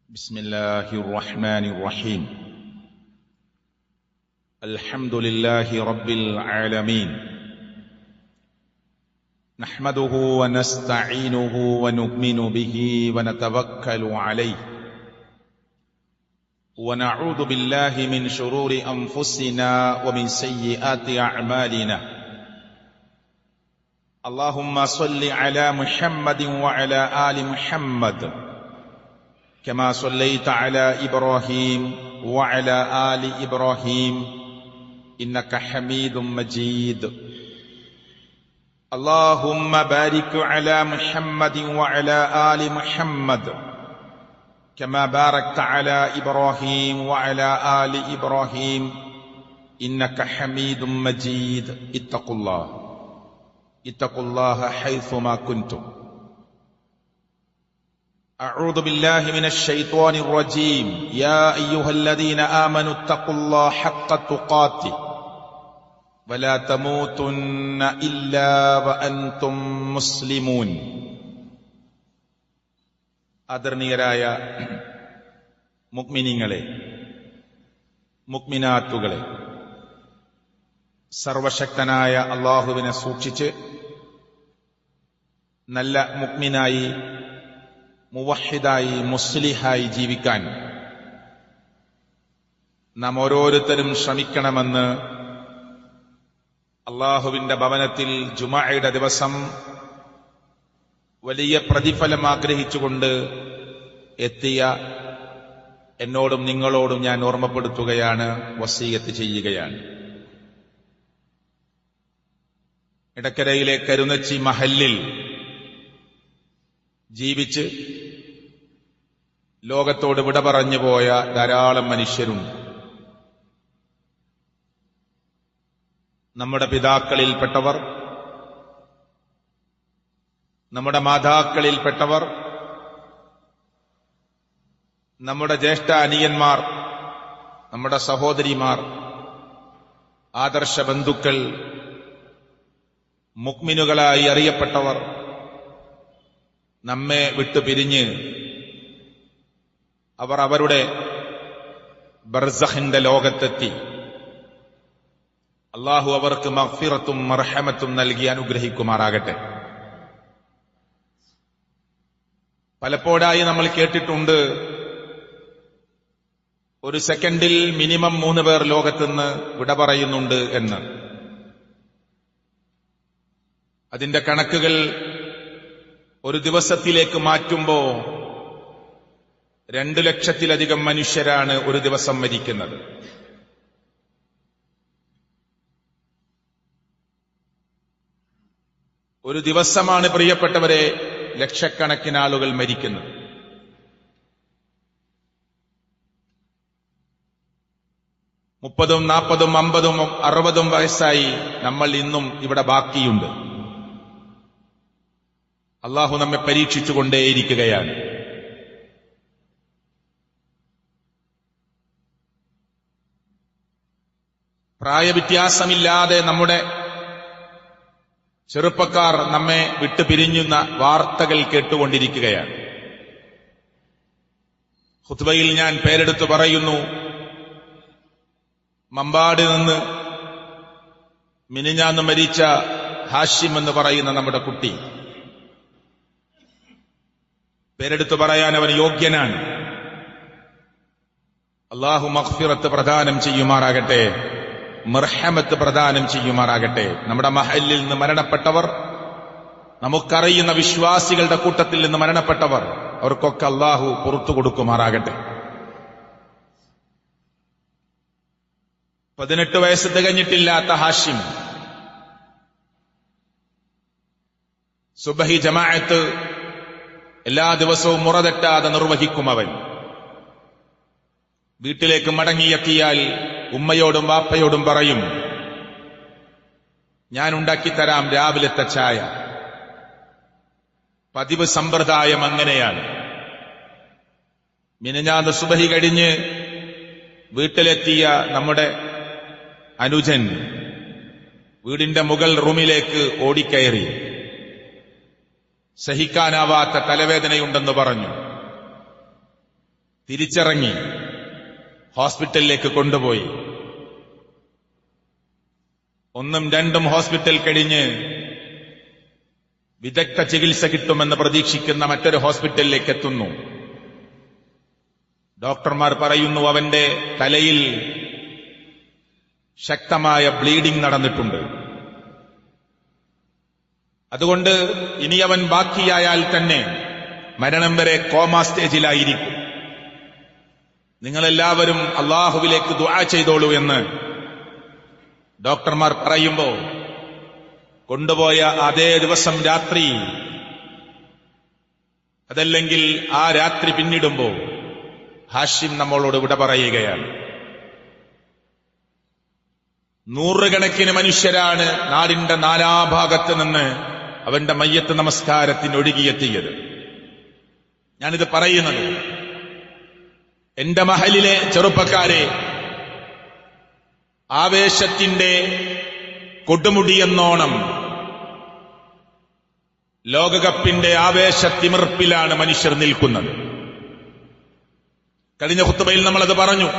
بسم الله الرحمن الرحيم. الحمد لله رب العالمين، نحمده ونستعينه ونؤمن به ونتوكل عليه، ونعوذ بالله من شرور أنفسنا ومن سيئات أعمالنا. اللهم صل على محمد وعلى آل محمد كما صليت على إبراهيم وعلى آل إبراهيم إنك حميد مجيد. اللهم بارك على محمد وعلى آل محمد كما باركت على إبراهيم وعلى آل إبراهيم إنك حميد مجيد. اتقوا الله حيثما كنتم. أعوذ بالله من الشيطان الرجيم. يا أيها الذين آمنوا اتقوا الله حق تقاته ولا تموتن إلا وأنتم مسلمون. ആദരണീയരായ മുഅ്മിനീങ്ങളെ, മുഅ്മിനാത്തുകളെ, സർവശക്തനായ അല്ലാഹുവിനെ സൂക്ഷിച്ച് നല്ല മുഅ്മിനായി, മുവഹിദായി, മുസ്ലിഹായി ജീവിക്കാൻ നാം ഓരോരുത്തരും ശ്രമിക്കണമെന്ന് അല്ലാഹുവിന്റെ ഭവനത്തിൽ ജുമുഅയുടെ ദിവസം വലിയ പ്രതിഫലം ആഗ്രഹിച്ചുകൊണ്ട് എത്തിയ എന്നോടും നിങ്ങളോടും ഞാൻ ഓർമ്മപ്പെടുത്തുകയാണ്, വസീയത്ത് ചെയ്യുകയാണ്. ഇടക്കരയിലെ കരുനച്ചി മഹല്ലിൽ ജീവിച്ച് ലോകത്തോട് വിട പറഞ്ഞു പോയ ധാരാളം മനുഷ്യരുണ്ട്. നമ്മുടെ പിതാക്കളിൽപ്പെട്ടവർ, നമ്മുടെ മാതാക്കളിൽപ്പെട്ടവർ, നമ്മുടെ ജ്യേഷ്ഠ അനിയന്മാർ, നമ്മുടെ സഹോദരിമാർ, ആദർശ ബന്ധുക്കൾ, മുഅ്മിനുകളായി അറിയപ്പെട്ടവർ നമ്മെ വിട്ടുപിരിഞ്ഞ് അവർ അവരുടെ ബർസഖിന്റെ ലോകത്തെത്തി. അല്ലാഹു അവർക്ക് മഗ്ഫിറത്തും മർഹമത്തും നൽകി അനുഗ്രഹിക്കുമാറാകട്ടെ. പലപ്പോഴായി നമ്മൾ കേട്ടിട്ടുണ്ട്, ഒരു സെക്കൻഡിൽ മിനിമം 3 പേർ ലോകത്തുനിന്ന് വിട പറയുന്നുണ്ട് എന്ന്. അതിന്റെ കണക്കുകൾ ഒരു ദിവസത്തിലേക്ക് മാറ്റുമ്പോ 2 ലക്ഷത്തിലധികം മനുഷ്യരാണ് ഒരു ദിവസം മരിക്കുന്നത്. ഒരു ദിവസമാണ് പ്രിയപ്പെട്ടവരെ ലക്ഷക്കണക്കിന് ആളുകൾ മരിക്കുന്നത്. മുപ്പതും 40ഉം 50ഉം 60ഉം വയസ്സായി നമ്മൾ ഇന്നും ഇവിടെ ബാക്കിയുണ്ട്. അല്ലാഹു നമ്മെ പരീക്ഷിച്ചുകൊണ്ടേയിരിക്കുകയാണ്. പ്രായവ്യത്യാസമില്ലാതെ നമ്മുടെ ചെറുപ്പക്കാർ നമ്മെ വിട്ടുപിരിഞ്ഞുന്ന വാർത്തകൾ കേട്ടുകൊണ്ടിരിക്കുകയാണ്. ഖുത്ബയിൽ ഞാൻ പേരെടുത്തു പറയുന്നു, മമ്പാട് നിന്ന് മിനിഞ്ഞാന്ന് മരിച്ച ഹാഷിം എന്ന് പറയുന്ന നമ്മുടെ കുട്ടി. പേരെടുത്തു പറയാൻ അവൻ യോഗ്യനാണ്. അല്ലാഹു മഗ്ഫിറത്ത് പ്രദാനം ചെയ്യുമാറാകട്ടെ, മർഹമത്ത് പ്രദാനം ചെയ്യുമാറാകട്ടെ. നമ്മുടെ മഹല്ലിൽ നിന്ന് മരണപ്പെട്ടവർ, നമുക്കറിയുന്ന വിശ്വാസികളുടെ കൂട്ടത്തിൽ നിന്ന് മരണപ്പെട്ടവർ, അവർക്കൊക്കെ അല്ലാഹു പുറത്തു കൊടുക്കുമാറാകട്ടെ. 18 വയസ്സ് തികഞ്ഞിട്ടില്ലാത്ത ഹാഷിം സുബഹി ജമാഅത്ത് എല്ലാ ദിവസവും മുറ തെറ്റാതെ നിർവഹിക്കും. അവൻ വീട്ടിലേക്ക് മടങ്ങിയെത്തിയാൽ ഉമ്മയോടും വാപ്പയോടും പറയും, ഞാൻ ഉണ്ടാക്കിത്തരാം രാവിലത്തെ ചായ. പതിവ് സമ്പ്രദായം അങ്ങനെയാണ്. മിനിഞ്ഞാന്ന് സുബഹി കഴിഞ്ഞ് വീട്ടിലെത്തിയ നമ്മുടെ അനുജൻ വീടിന്റെ മുകൾ റൂമിലേക്ക് ഓടിക്കയറി. സഹിക്കാനാവാത്ത തലവേദനയുണ്ടെന്ന് പറഞ്ഞു. തിരിച്ചിറങ്ങി ഹോസ്പിറ്റലിലേക്ക് കൊണ്ടുപോയി. 1ഉം 2ഉം ഹോസ്പിറ്റൽ കഴിഞ്ഞ് വിദഗ്ധ ചികിത്സ കിട്ടുമെന്ന് പ്രതീക്ഷിക്കുന്ന മറ്റൊരു ഹോസ്പിറ്റലിലേക്ക് എത്തുന്നു. ഡോക്ടർമാർ പറയുന്നു അവന്റെ തലയിൽ ശക്തമായ ബ്ലീഡിംഗ് നടന്നിട്ടുണ്ട്. അതുകൊണ്ട് ഇനി അവൻ ബാക്കിയായാൽ തന്നെ മരണം വരെ കോമാ സ്റ്റേജിലായിരിക്കും. നിങ്ങളെല്ലാവരും അള്ളാഹുവിലേക്ക് ദുആ ചെയ്തോളൂ എന്ന് ഡോക്ടർമാർ പറയുമ്പോ കൊണ്ടുപോയ അതേ ദിവസം രാത്രി, അതല്ലെങ്കിൽ ആ രാത്രി പിന്നിടുമ്പോ ഹാഷിം നമ്മളോട് വിട പറയുകയാണ്. നൂറുകണക്കിന് മനുഷ്യരാണ് നാടിന്റെ നാനാഭാഗത്ത് നിന്ന് അവന്റെ മയ്യത്ത് നമസ്കാരത്തിന് ഒഴുകിയെത്തിയത്. ഞാനിത് പറയുന്നത് എന്റെ മഹലിലെ ചെറുപ്പക്കാരെ, ആവേശത്തിന്റെ കൊടുമുടിയെന്നോണം ലോകകപ്പിന്റെ ആവേശത്തിമിർപ്പിലാണ് മനുഷ്യർ നിൽക്കുന്നത്. കഴിഞ്ഞ ഖുത്ബയിൽ നമ്മളത് പറഞ്ഞു.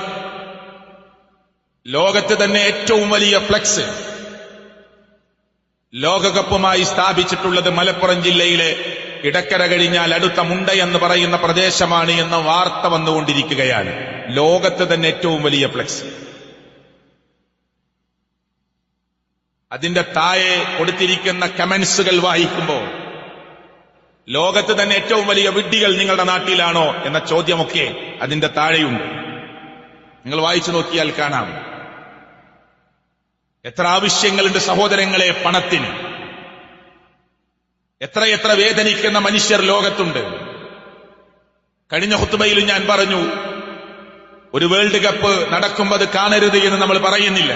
ലോകത്ത് തന്നെ ഏറ്റവും വലിയ ഫ്ലെക്സ് ലോകകപ്പുമായി സ്ഥാപിച്ചിട്ടുള്ളത് മലപ്പുറം ജില്ലയിലെ ഇടക്കര കഴിഞ്ഞാൽ അടുത്ത മുണ്ട എന്ന് പറയുന്ന പ്രദേശമാണ് എന്ന വാർത്ത വന്നുകൊണ്ടിരിക്കുകയാണ്. ലോകത്ത് തന്നെ ഏറ്റവും വലിയ ഫ്ലെക്സ്. അതിന്റെ താഴെ കൊടുത്തിരിക്കുന്ന കമന്റ്സുകൾ വായിക്കുമ്പോൾ ലോകത്ത് തന്നെ ഏറ്റവും വലിയ വിഡ്ഢികൾ നിങ്ങളുടെ നാട്ടിലാണോ എന്ന ചോദ്യമൊക്കെ അതിന്റെ താഴെയുണ്ട്. നിങ്ങൾ വായിച്ചു നോക്കിയാൽ കാണാം. എത്ര ആവശ്യങ്ങളുണ്ട് സഹോദരങ്ങളെ പണത്തിന്. എത്രയെത്ര വേദനിക്കുന്ന മനുഷ്യർ ലോകത്തുണ്ട്. കഴിഞ്ഞ ഖുത്ബയിൽ ഞാൻ പറഞ്ഞു, ഒരു വേൾഡ് കപ്പ് നടക്കുമ്പോൾ അത് കാണരുത് എന്ന് നമ്മൾ പറയുന്നില്ല.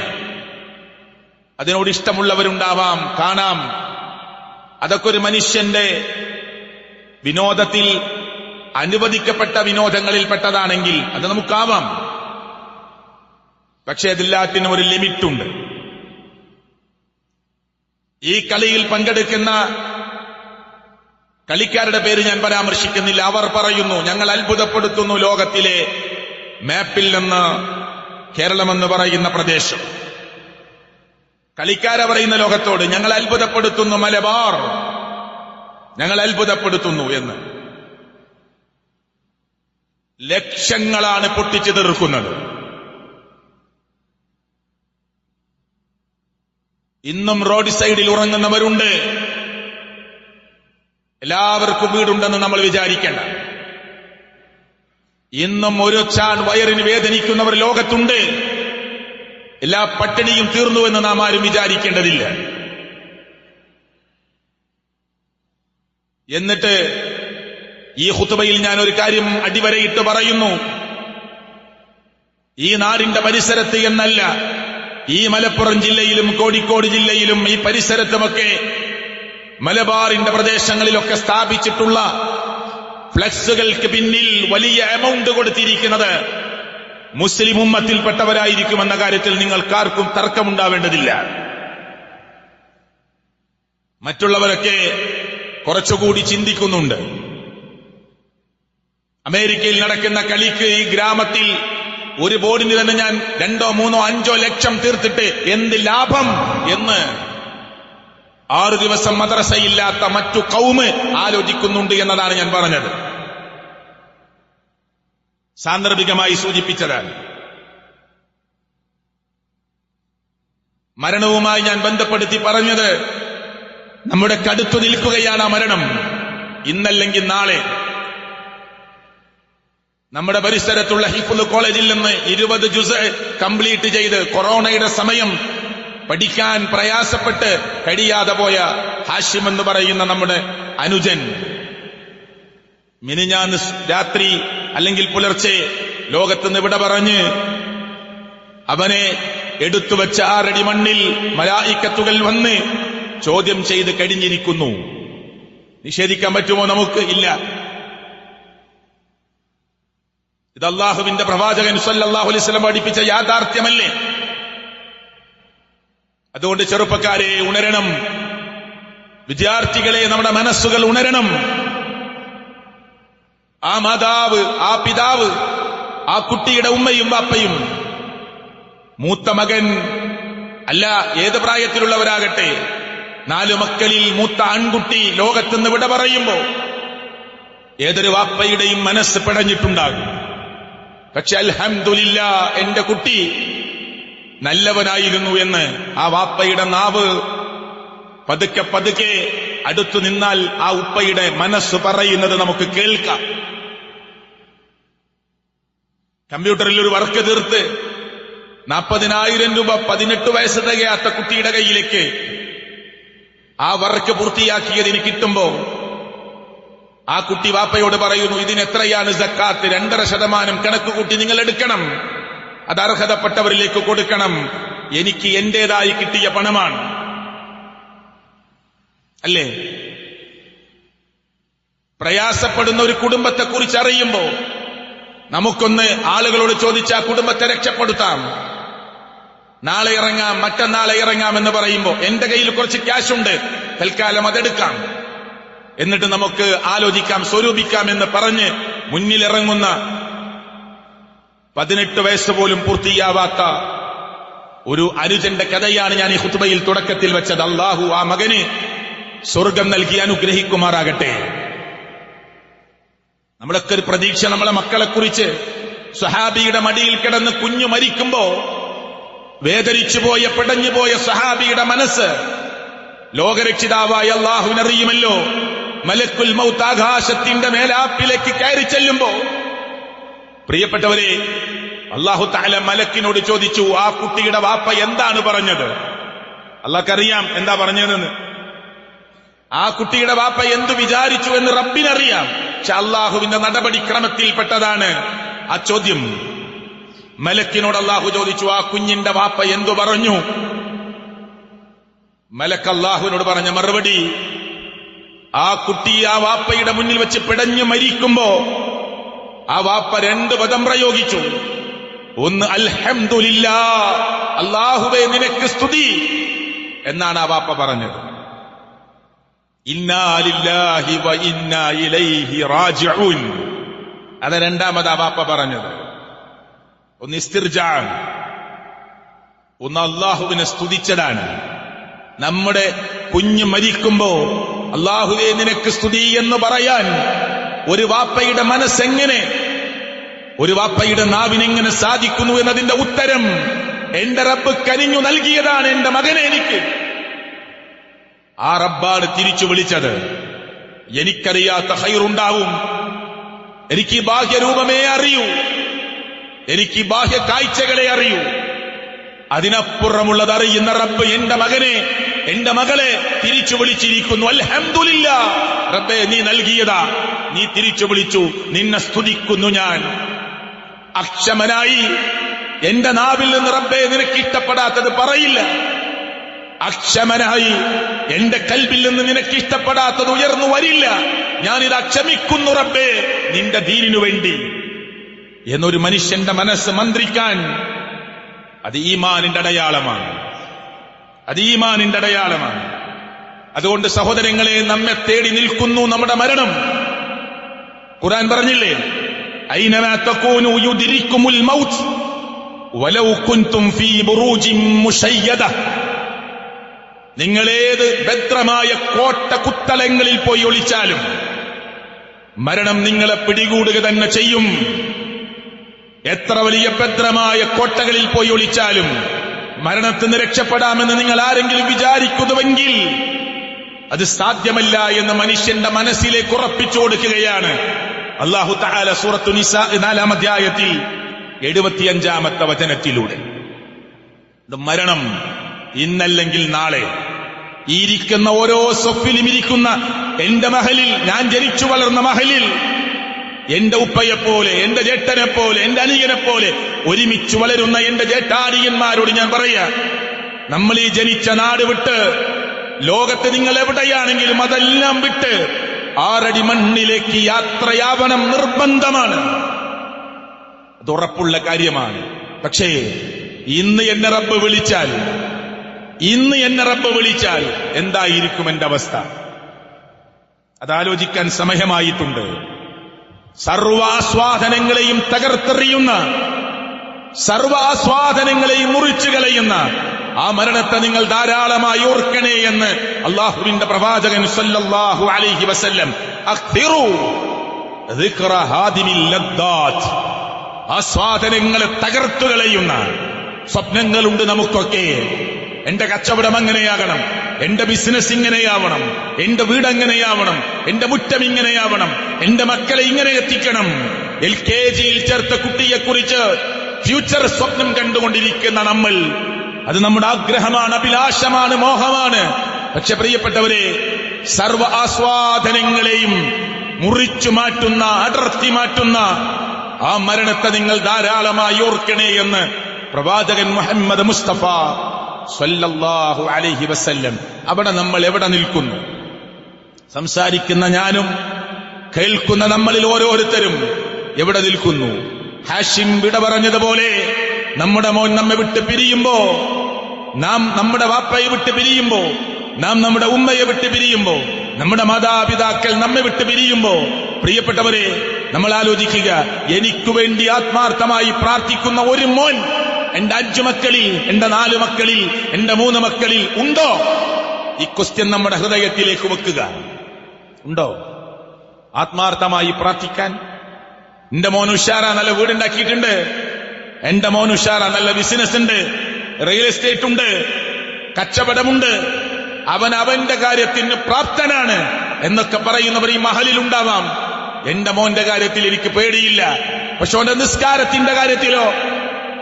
അതിനോട് ഇഷ്ടമുള്ളവരുണ്ടാവാം, കാണാം. അതൊക്കെ ഒരു മനുഷ്യന്റെ വിനോദത്തിൽ അനുവദിക്കപ്പെട്ട വിനോദങ്ങളിൽപ്പെട്ടതാണെങ്കിൽ അത് നമുക്കാവാം. പക്ഷെ അതില്ലാത്തിനും ഒരു ലിമിറ്റുണ്ട്. ഈ കളിയിൽ പങ്കെടുക്കുന്ന കളിക്കാരുടെ പേര് ഞാൻ പരാമർശിക്കുന്നില്ല. അവർ പറയുന്നു, ഞങ്ങൾ അത്ഭുതപ്പെടുത്തുന്നു ലോകത്തിലെ മാപ്പിൽ നിന്ന് കേരളമെന്ന് പറയുന്ന പ്രദേശം. കളിക്കാരെ പറയുന്ന ലോകത്തോട്, ഞങ്ങൾ അത്ഭുതപ്പെടുത്തുന്നു മലബാർ, ഞങ്ങൾ അത്ഭുതപ്പെടുത്തുന്നു എന്ന്. ലക്ഷങ്ങളാണ് പൊട്ടിച്ചു തീർക്കുന്നത്. ഇന്നും റോഡ് സൈഡിൽ ഉറങ്ങുന്നവരുണ്ട്. എല്ലാവർക്കും വീടുണ്ടെന്ന് നമ്മൾ വിചാരിക്കേണ്ട. ഇന്നും ഒരു ചാൺ വയറിന് വേദനിക്കുന്നവർ ലോകത്തുണ്ട്. എല്ലാ പട്ടിണിയും തീർന്നുവെന്ന് നാം ആരും വിചാരിക്കേണ്ടതില്ല. എന്നിട്ട് ഈ ഖുത്ബയിൽ ഞാൻ ഒരു കാര്യം അടിവരയിട്ട് പറയുന്നു. ഈ നാടിന്റെ പരിസരത്ത് എന്നല്ല, ഈ മലപ്പുറം ജില്ലയിലും കോഴിക്കോട് ജില്ലയിലും ഈ പരിസരത്തുമൊക്കെ മലബാറിന്റെ പ്രദേശങ്ങളിലൊക്കെ സ്ഥാപിച്ചിട്ടുള്ള ഫ്ലക്സുകൾക്ക് പിന്നിൽ വലിയ എമൗണ്ട് കൊടുത്തിരിക്കുന്നത് മുസ്ലിം ഉമ്മത്തിൽപ്പെട്ടവരായിരിക്കുമെന്ന കാര്യത്തിൽ നിങ്ങൾക്കാർക്കും തർക്കമുണ്ടാവേണ്ടതില്ല. മറ്റുള്ളവരൊക്കെ കുറച്ചുകൂടി ചിന്തിക്കുന്നുണ്ട്. അമേരിക്കയിൽ നടക്കുന്ന കളിക്ക് ഈ ഗ്രാമത്തിൽ ഒരു ബോർഡിന് തന്നെ ഞാൻ 2, 3, 5 ലക്ഷം തീർത്തിട്ട് എന്ത് ലാഭം എന്ന് 6 ദിവസം മദ്രസയില്ലാത്ത മറ്റു കൗമ് ആലോചിക്കുന്നുണ്ട് എന്നതാണ് ഞാൻ പറഞ്ഞത്. സാന്ദർഭികമായി സൂചിപ്പിച്ചതാണ്. മരണവുമായി ഞാൻ ബന്ധപ്പെടുത്തി പറഞ്ഞത്, നമ്മുടെ കടുത്തു നിൽക്കുകയാണ് ആ മരണം. ഇന്നല്ലെങ്കിൽ നാളെ നമ്മുടെ പരിസരത്തുള്ള ഹിഫ്ള് കോളേജിൽ നിന്ന് 20 ജുസ് കംപ്ലീറ്റ് ചെയ്ത് കൊറോണയുടെ സമയം പഠിക്കാൻ പ്രയാസപ്പെട്ട് കഴിയാതെ പോയ ഹാഷിം എന്ന് പറയുന്ന നമ്മുടെ അനുജൻ മിനിഞ്ഞാന്ന് രാത്രി അല്ലെങ്കിൽ പുലർച്ചെ ലോകത്തുനിന്ന് വിട പറഞ്ഞ് അവനെ എടുത്തുവച്ച 6 അടി മണ്ണിൽ മലായിക്കത്തുകൾ വന്ന് ചോദ്യം ചെയ്ത് കഴിഞ്ഞിരിക്കുന്നു. നിഷേധിക്കാൻ പറ്റുമോ നമുക്ക്? ഇല്ല. ഇത് അല്ലാഹുവിന്റെ പ്രവാചകൻ സല്ലല്ലാഹു അലൈഹി വസല്ലം പഠിപ്പിച്ച യാഥാർത്ഥ്യമല്ലേ? അതുകൊണ്ട് ചെറുപ്പക്കാരെ ഉണരണം, വിദ്യാർത്ഥികളെ നമ്മുടെ മനസ്സുകൾ ഉണരണം. ആ മാതാവ്, ആ പിതാവ് ആ കുട്ടിയുടെ ഉമ്മയും വാപ്പയും. മൂത്ത മകൻ അല്ല, ഏത് പ്രായത്തിലുള്ളവരാകട്ടെ, 4 മക്കളിൽ മൂത്ത ആൺകുട്ടി ലോകത്തുനിന്ന് വിട പറയുമ്പോ ഏതൊരു വാപ്പയുടെയും മനസ്സ് പിടഞ്ഞിട്ടുണ്ടാകും. പക്ഷെ അൽഹംദുലില്ലാ, എന്റെ കുട്ടി നല്ലവനായിരുന്നു എന്ന് ആ വാപ്പയുടെ നാവ് പതുക്കെ പതുക്കെ അടുത്തു നിന്നാൽ ആ ഉപ്പയുടെ മനസ്സ് പറയുന്നത് നമുക്ക് കേൾക്കാം. കമ്പ്യൂട്ടറിൽ ഒരു വർക്ക് തീർത്ത് 40,000 രൂപ 18 വയസ്സ് തികയാത്ത കുട്ടിയുടെ കയ്യിലേക്ക് ആ വർക്ക് പൂർത്തിയാക്കിയതിന് കിട്ടുമ്പോ ആ കുട്ടി വാപ്പയോട് പറയുന്നു, ഇതിനെത്രയാണ് സക്കാത്ത്? 2.5% കണക്ക് കൂട്ടി നിങ്ങൾ എടുക്കണം, അത് അർഹതപ്പെട്ടവരിലേക്ക് കൊടുക്കണം, എനിക്ക് എന്റേതായി കിട്ടിയ പണമാണ്. അല്ലേ? പ്രയാസപ്പെടുന്ന ഒരു കുടുംബത്തെക്കുറിച്ച് അറിയുമ്പോ നമുക്കൊന്ന് ആളുകളോട് ചോദിച്ച ആ കുടുംബത്തെ രക്ഷപ്പെടുത്താം. നാളെ ഇറങ്ങാം, മറ്റന്നാളെ ഇറങ്ങാം എന്ന് പറയുമ്പോ എന്റെ കയ്യിൽ കുറച്ച് ക്യാഷ് ഉണ്ട്, തൽക്കാലം അതെടുക്കാം, എന്നിട്ട് നമുക്ക് ആലോചിക്കാം, സ്വരൂപിക്കാം എന്ന് പറഞ്ഞ് മുന്നിലിറങ്ങുന്ന 18 വയസ്സ് പോലും പൂർത്തിയാവാത്ത ഒരു അനുജന്റെ കഥയാണ് ഞാൻ ഈ ഖുത്ബയിൽ തുടക്കത്തിൽ വെച്ചത്. അല്ലാഹു ആ മകന് സ്വർഗം നൽകി അനുഗ്രഹിക്കുമാറാകട്ടെ. നമ്മളൊക്കെ ഒരു പ്രതീക്ഷ നമ്മളെ മക്കളെക്കുറിച്ച്. സ്വഹാബിയുടെ മടിയിൽ കിടന്ന് കുഞ്ഞു മരിക്കുമ്പോ വേദനിച്ചുപോയ പിടഞ്ഞുപോയ സ്വഹാബിയുടെ മനസ്സ് ലോകരക്ഷിതാവായ അല്ലാഹുവിനറിയുമല്ലോ. മലക്കുൽ മൗത്ത് ആകാശത്തിന്റെ മേലാപ്പിലേക്ക് കയറി ചെല്ലുമ്പോ പ്രിയപ്പെട്ടവരെ, അല്ലാഹു തആല മലക്കിനോട് ചോദിച്ചു, ആ കുട്ടിയുടെ വാപ്പ എന്താണ് പറഞ്ഞത്? അല്ലാഹുക്കറിയാം എന്താ പറഞ്ഞതെന്ന്. ആ കുട്ടിയുടെ വാപ്പ എന്തു വിചാരിച്ചു എന്ന് റബ്ബിനറിയാം. പക്ഷെ അല്ലാഹുവിന്റെ നടപടിക്രമത്തിൽപ്പെട്ടതാണ് ആ ചോദ്യം. മലക്കിനോട് അല്ലാഹു ചോദിച്ചു, ആ കുഞ്ഞിന്റെ വാപ്പ എന്തു പറഞ്ഞു? മലക്ക് അല്ലാഹുവിനോട് പറഞ്ഞ മറുപടി, ആ കുട്ടി ആ വാപ്പയുടെ മുന്നിൽ വെച്ച് പിടഞ്ഞു മരിക്കുമ്പോ ആ വാപ്പ 2 പദം പ്രയോഗിച്ചു. ഒന്ന് അൽഹംദുലില്ലാ, അല്ലാഹുവേ നിനക്ക് സ്തുതി എന്നാണ് ആ വാപ്പ പറഞ്ഞത്. ഇന്നാ ലില്ലാഹി വ ഇന്നാ ഇലൈഹി റാജിഊൻ, അത് 2ാമത് ആ വാപ്പ പറഞ്ഞത്. ഒന്ന് ഇസ്തിർജാ, ഒന്ന് അല്ലാഹുവിനെ സ്തുതിച്ചതാണ്. നമ്മുടെ കുഞ്ഞ് മരിക്കുമ്പോ അല്ലാഹുവേ നിനക്ക് സ്തുതി എന്ന് പറയാൻ ഒരു വാപ്പയുടെ മനസ്സെങ്ങനെ, ഒരു വാപ്പയുടെ നാവിനെങ്ങനെ സാധിക്കുന്നു എന്നതിന്റെ ഉത്തരം എന്റെ റബ്ബ് കനിഞ്ഞു നൽകിയതാണ് എന്റെ മകനെ എനിക്ക്. ആ റബ്ബാണ് തിരിച്ചു വിളിച്ചത്. എനിക്കറിയാത്ത ഖൈറുണ്ടാവും, എനിക്ക് ബാഹ്യരൂപമേ അറിയൂ, എനിക്ക് ബാഹ്യ കാഴ്ചകളെ അറിയൂ, അതിനപ്പുറമുള്ളത് അറിയുന്ന റബ്ബ് എന്റെ മകനെ, എന്റെ മകളെ തിരിച്ചു വിളിച്ചിരിക്കുന്നു. അൽഹംദുലില്ലാ, റബ്ബേ നീ നൽകിയതാ, നീ തിരിച്ചു വിളിച്ചു, നിന്നെ സ്തുതിക്കുന്നു ഞാൻ. അക്ഷമനായി എന്റെ നാവിൽ നിന്ന് റബ്ബേ നിനക്ക് ഇഷ്ടപ്പെടാത്തത് പറയില്ല. അക്ഷമനായി എന്റെ കൽബിൽ നിന്ന് നിനക്ക് ഇഷ്ടപ്പെടാത്തത് ഉയർന്നു വരില്ല. ഞാനിത് ക്ഷമിക്കുന്നു റബ്ബേ നിന്റെ ദീനിനു വേണ്ടി എന്നൊരു മനുഷ്യന്റെ മനസ്സ് മന്ത്രിക്കാൻ അത് ഈമാനിന്റെ അടയാളമാണ്. അത് ഈമാനിന്റെ അടയാളമാണ്. അതുകൊണ്ട് സഹോദരങ്ങളെ, നമ്മെ തേടി നിൽക്കുന്നു നമ്മുടെ മരണം. ഖുർആൻ പറഞ്ഞില്ലേ, ഐനമാ തകൂനു യുദ്രിക്കുമുൽ മൗത്ത് വലൗ കുൻതും ഫീ ബുറൂജിൻ മുശയ്യദ. നിങ്ങളേത് ഭദ്രമായ കോട്ട കുത്തളങ്ങളിൽ പോയി ഒളിച്ചാലും മരണം നിങ്ങളെ പിടികൂടുക തന്നെ ചെയ്യും. എത്ര വലിയ ഭദ്രമായ കോട്ടകളിൽ പോയി ഒളിച്ചാലും മരണത്തിന് രക്ഷപ്പെടാമെന്ന് നിങ്ങൾ ആരെങ്കിലും വിചാരിക്കുന്നുവെങ്കിൽ അത് സാധ്യമല്ല എന്ന് മനുഷ്യന്റെ മനസ്സിലേക്ക് ഉറപ്പിച്ചു കൊടുക്കുകയാണ് അല്ലാഹു തആല സൂറത്തു നിസാ 4-ാം അധ്യായത്തിൽ 75-ാമത്തെ വചനത്തിലൂടെ. മരണം ഇന്നല്ലെങ്കിൽ നാളെ. ഈ ഇരിക്കുന്ന ഓരോ സ്വപ്പിലും ഇരിക്കുന്ന എന്റെ മഹലിൽ, ഞാൻ ജനിച്ചു വളർന്ന മഹലിൽ എന്റെ ഉപ്പയെപ്പോലെ, എന്റെ ജേട്ടനെപ്പോലെ, എന്റെ അനിയനെപ്പോലെ ഒരുമിച്ച് വളരുന്ന എന്റെ ജേഷ്ഠാനിയന്മാരോട് ഞാൻ പറയാ, നമ്മൾ ഈ ജനിച്ച നാട് വിട്ട് ലോകത്ത് നിങ്ങൾ എവിടെയാണെങ്കിലും അതെല്ലാം വിട്ട് 6 അടി മണ്ണിലേക്ക് യാത്രയാവണം, നിർബന്ധമാണ്. അത് ഉറപ്പുള്ള കാര്യമാണ്. പക്ഷേ ഇന്ന് എന്നെ റബ്ബ് വിളിച്ചാൽ എന്തായിരിക്കും എന്റെ അവസ്ഥ? അതാലോചിക്കാൻ സമയമായിട്ടുണ്ട്. സർവാസ്വാദനങ്ങളെയും തകർത്തെറിയുന്ന, സർവാസ്വാദനങ്ങളെയും മുറിച്ചു കളയുന്ന ആ മരണത്തെ നിങ്ങൾ ധാരാളമായി ഓർക്കണേ എന്ന് അള്ളാഹുവിന്റെ പ്രവാചകൻ സല്ലല്ലാഹു അലൈഹി വസല്ലം അഖ്തിറു ദിക്റ ഹാദിമിൽ ലദ്ദാത്ത്. ആസ്വാദനങ്ങളെ തകർത്തുകളയുന്ന സ്വപ്നങ്ങളുണ്ട് നമുക്കൊക്കെ. എന്റെ കച്ചവടം അങ്ങനെയാകണം, എന്റെ ബിസിനസ് ഇങ്ങനെയാവണം, എന്റെ വീട് അങ്ങനെയാവണം, എന്റെ മുറ്റം ഇങ്ങനെയാവണം, എന്റെ മക്കളെ ഇങ്ങനെ എത്തിക്കണം. LKG ചേർത്ത കുട്ടിയെക്കുറിച്ച് ഫ്യൂച്ചർ സ്വപ്നം കണ്ടുകൊണ്ടിരിക്കുന്ന നമ്മൾ, അത് നമ്മുടെ ആഗ്രഹമാണ്, അഭിലാഷമാണ്, മോഹമാണ്. പക്ഷെ പ്രിയപ്പെട്ടവരെ, സർവ ആസ്വാദനങ്ങളെയും മുറിച്ചു മാറ്റുന്ന, അടർത്തി മാറ്റുന്ന ആ മരണത്തെ നിങ്ങൾ ധാരാളമായി ഓർക്കണേ എന്ന് പ്രവാചകൻ മുഹമ്മദ് മുസ്തഫ സല്ലല്ലാഹു അലൈഹി വസല്ലം. അവിടെ നമ്മൾ എവിടെ നിൽക്കുന്നു? സംസാരിക്കുന്ന ഞാനും കേൾക്കുന്ന നമ്മളിൽ ഓരോരുത്തരും എവിടെ നിൽക്കുന്നു? ഹാഷിം വിട പറഞ്ഞതുപോലെ നമ്മുടെ മോൻ നമ്മെ വിട്ട് പിരിയുമ്പോ, നാം നമ്മുടെ വാപ്പയെ വിട്ട് പിരിയുമ്പോ, നാം നമ്മുടെ ഉമ്മയെ വിട്ട് പിരിയുമ്പോ, നമ്മുടെ മാതാപിതാക്കൾ നമ്മെ വിട്ട് പിരിയുമ്പോ, പ്രിയപ്പെട്ടവരെ, നമ്മൾ ആലോചിക്കുക, എനിക്കു വേണ്ടി ആത്മാർത്ഥമായി പ്രാർത്ഥിക്കുന്ന ഒരു മോൻ എന്റെ 5 മക്കളിൽ, എന്റെ 4 മക്കളിൽ, എന്റെ 3 മക്കളിൽ ഉണ്ടോ? ഈ ക്വസ്റ്റ്യൻ നമ്മുടെ ഹൃദയത്തിലേക്ക് വെക്കുക. ഉണ്ടോ ആത്മാർത്ഥമായി പ്രാർത്ഥിക്കാൻ? എന്റെ മോൻ ഉഷാറ നല്ല വീടുണ്ടാക്കിയിട്ടുണ്ട്, എന്റെ മോൻ ഉഷാറ നല്ല ബിസിനസ് ഉണ്ട്, റിയൽ എസ്റ്റേറ്റ് ഉണ്ട്, കച്ചവടമുണ്ട്, അവൻ അവന്റെ കാര്യത്തിന് പ്രാപ്തനാണ് എന്നൊക്കെ പറയുന്നവർ ഈ മഹലിലുണ്ടാവാം. എന്റെ മോന്റെ കാര്യത്തിൽ എനിക്ക് പേടിയില്ല. പക്ഷെ ഓന്റെ നിസ്കാരത്തിന്റെ കാര്യത്തിലോ,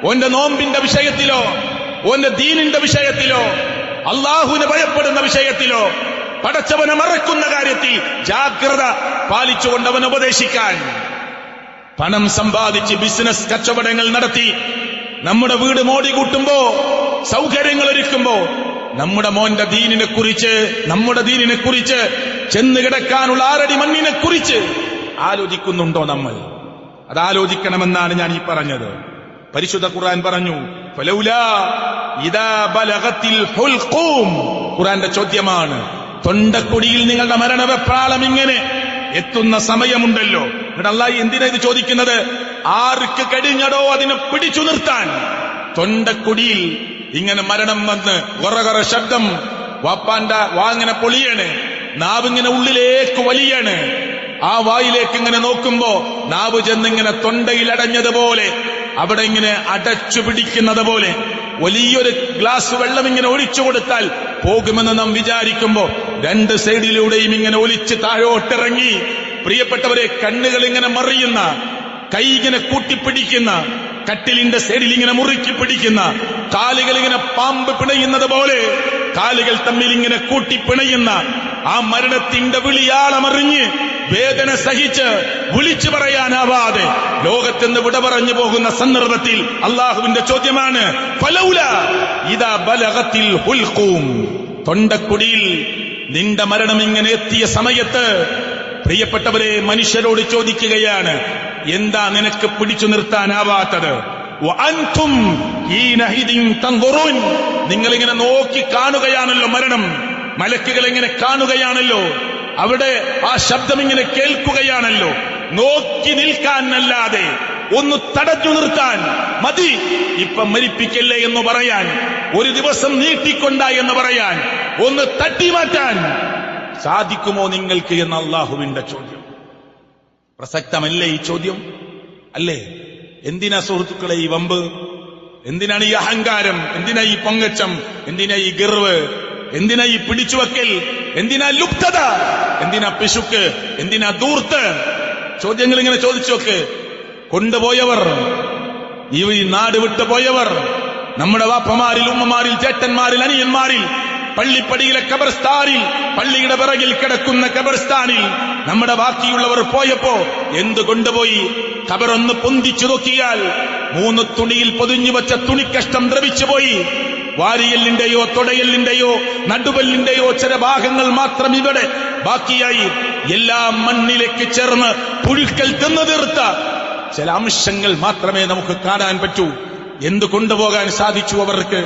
ഓന്റെ നോമ്പിന്റെ വിഷയത്തിലോ, ഓന്റെ ദീനിന്റെ വിഷയത്തിലോ, അള്ളാഹുവിനെ ഭയപ്പെടുന്ന വിഷയത്തിലോ, പടച്ചവനെ മറക്കുന്ന കാര്യത്തിൽ ജാഗ്രത പാലിച്ചുകൊണ്ട് അവൻ ഉപദേശിക്കാൻ, പണം സമ്പാദിച്ച് ബിസിനസ് കച്ചവടങ്ങൾ നടത്തി നമ്മുടെ വീട് മോടികൂട്ടുമ്പോ, സൗകര്യങ്ങൾ ഒരുക്കുമ്പോ, നമ്മുടെ മോന്റെ ദീനിനെ കുറിച്ച്, നമ്മുടെ ദീനിനെ കുറിച്ച്, ചെന്ന് കിടക്കാനുള്ള 6 അടി മണ്ണിനെ കുറിച്ച് ആലോചിക്കുന്നുണ്ടോ നമ്മൾ? അതാലോചിക്കണമെന്നാണ് ഞാൻ ഈ പറഞ്ഞത്. പരിശുദ്ധ ഖുർആൻ പറഞ്ഞു, ഫലൗലാ ഇദാ ബലഗത്തിൽ ഹുൽഖൂം. ഖുർആന്റെ ചോദ്യമാണ്, തൊണ്ടക്കൊടിയിൽ നിങ്ങളുടെ മരണവെപ്രാളം ഇങ്ങനെ എത്തുന്ന സമയമുണ്ടല്ലോ. എന്നിട്ട് അല്ലാഹു എന്തിനാ ഇത് ചോദിക്കുന്നത്? ആർക്ക് കഴിഞ്ഞടോ അതിനെ പിടിച്ചു നിർത്താൻ. തൊണ്ടക്കൊടിയിൽ ഇങ്ങനെ മരണം വന്ന് ഗൊറഗൊറ ശബ്ദം, വാപ്പാന്റെ വാങ്ങനെ പൊളിയാണ്, നാവിങ്ങനെ ഉള്ളിലേക്ക് വലിയാണ്. ആ വായിലേക്ക് ഇങ്ങനെ നോക്കുമ്പോ നാവ് ചെന്നിങ്ങനെ തൊണ്ടയിൽ അടഞ്ഞതുപോലെ, അവിടെ ഇങ്ങനെ അടച്ചു പിടിക്കുന്നത് പോലെ, വലിയൊരു ഗ്ലാസ് വെള്ളം ഇങ്ങനെ ഒഴിച്ചു കൊടുത്താൽ പോകുമെന്ന് നാം വിചാരിക്കുമ്പോ 2 സൈഡിലൂടെയും ഇങ്ങനെ ഒലിച്ച് താഴോട്ടിറങ്ങി, പ്രിയപ്പെട്ടവരെ, കണ്ണുകൾ ഇങ്ങനെ മറിയുന്ന, കൈ ഇങ്ങനെ കൂട്ടിപ്പിടിക്കുന്ന, കട്ടിലിന്റെ സൈഡിൽ ഇങ്ങനെ മുറുക്കി പിടിക്കുന്ന, കാലുകൾ ഇങ്ങനെ പാമ്പ് പിണയുന്നത് പോലെ കാലുകൾ തമ്മിൽ ഇങ്ങനെ കൂട്ടിപ്പിണയുന്ന ആ മരണത്തിന്റെ വിളിയാളമറിഞ്ഞ് വേദന സഹിച്ച് വിളിച്ചു പറയാനാവാതെ ലോകത്തെന്ന് വിട പറഞ്ഞു പോകുന്ന സന്ദർഭത്തിൽ അള്ളാഹുവിന്റെ ചോദ്യമാണ്, ഫലൗലാ ഇദാ ബലഗത്തിൽ ഹുൽഖൂം. തൊണ്ടക്കുടിയിൽ നിന്റെ മരണം ഇങ്ങനെ എത്തിയ സമയത്ത്, പ്രിയപ്പെട്ടവരെ, മനുഷ്യരോട് ചോദിക്കുകയാണ്, എന്താ നിനക്ക് പിടിച്ചു നിർത്താനാവാത്തത്? വഅൻതും ഹീനഹിദിൻ തൻദുറൂൻ. നിങ്ങളിങ്ങനെ നോക്കി കാണുകയാണല്ലോ മരണം, മലക്കുകൾ ഇങ്ങനെ കാണുകയാണല്ലോ, അവിടെ ആ ശബ്ദം ഇങ്ങനെ കേൾക്കുകയാണല്ലോ. നോക്കി നിൽക്കാനല്ലാതെ, ഒന്ന് തടഞ്ഞു നിർത്താൻ, മതി ഇപ്പം മരിപ്പിക്കല്ലേ എന്ന് പറയാൻ, ഒരു ദിവസം നീട്ടിക്കൊണ്ട എന്ന് പറയാൻ, ഒന്ന് തട്ടിമാറ്റാൻ സാധിക്കുമോ നിങ്ങൾക്ക് എന്ന അള്ളാഹുവിന്റെ ചോദ്യം. പ്രസക്തമല്ലേ ഈ ചോദ്യം? അല്ലേ? എന്തിനാ സുഹൃത്തുക്കളെ ഈ വമ്പ്? എന്തിനാണ് ഈ അഹങ്കാരം? എന്തിനാ ഈ പൊങ്ങച്ചം? എന്തിനാ ഈ ഗിർവ്? എന്തിനാ ഈ പിടിച്ചുവെക്കൽ? എന്തിനാ ലുപ്തത? എന്തിനാ പിശുക്ക്? എന്തിനാ ദൂർത്ത്? ചോദ്യങ്ങൾ ഇങ്ങനെ ചോദിച്ചു നോക്ക്. കൊണ്ടുപോയവർ, ഈ നാട് വിട്ടു പോയവർ, നമ്മുടെ വാപ്പമാരിൽ, ഉമ്മമാരിൽ, ചേട്ടന്മാരിൽ, അനിയന്മാരിൽ, പള്ളിപ്പടിയിലെ ഖബർസ്ഥാനിൽ, പള്ളിയുടെ പിറകിൽ കിടക്കുന്ന ഖബർസ്ഥാനിൽ നമ്മുടെ ബാക്കിയുള്ളവർ പോയപ്പോ എന്ത് കൊണ്ടുപോയി? ഖബറൊന്ന് പൊന്തിച്ചു നോക്കിയാൽ 3 തുണിയിൽ പൊതിഞ്ഞു വച്ച തുണിക്കഷ്ടം ദ്രവിച്ചുപോയി. വാരിയലിന്റെയോ തൊടയലിന്റെയോ നടുവല്ലിന്റെയോ ചില ഭാഗങ്ങൾ മാത്രം ഇവിടെ ബാക്കിയായി. എല്ലാം മണ്ണിലേക്ക് ചേർന്ന് പുഴുക്കൽ തിന്നു തീർത്ത ചില അംശങ്ങൾ മാത്രമേ നമുക്ക് കാണാൻ പറ്റൂ. എന്ത് കൊണ്ടുപോകാൻ സാധിച്ചു അവർക്ക്?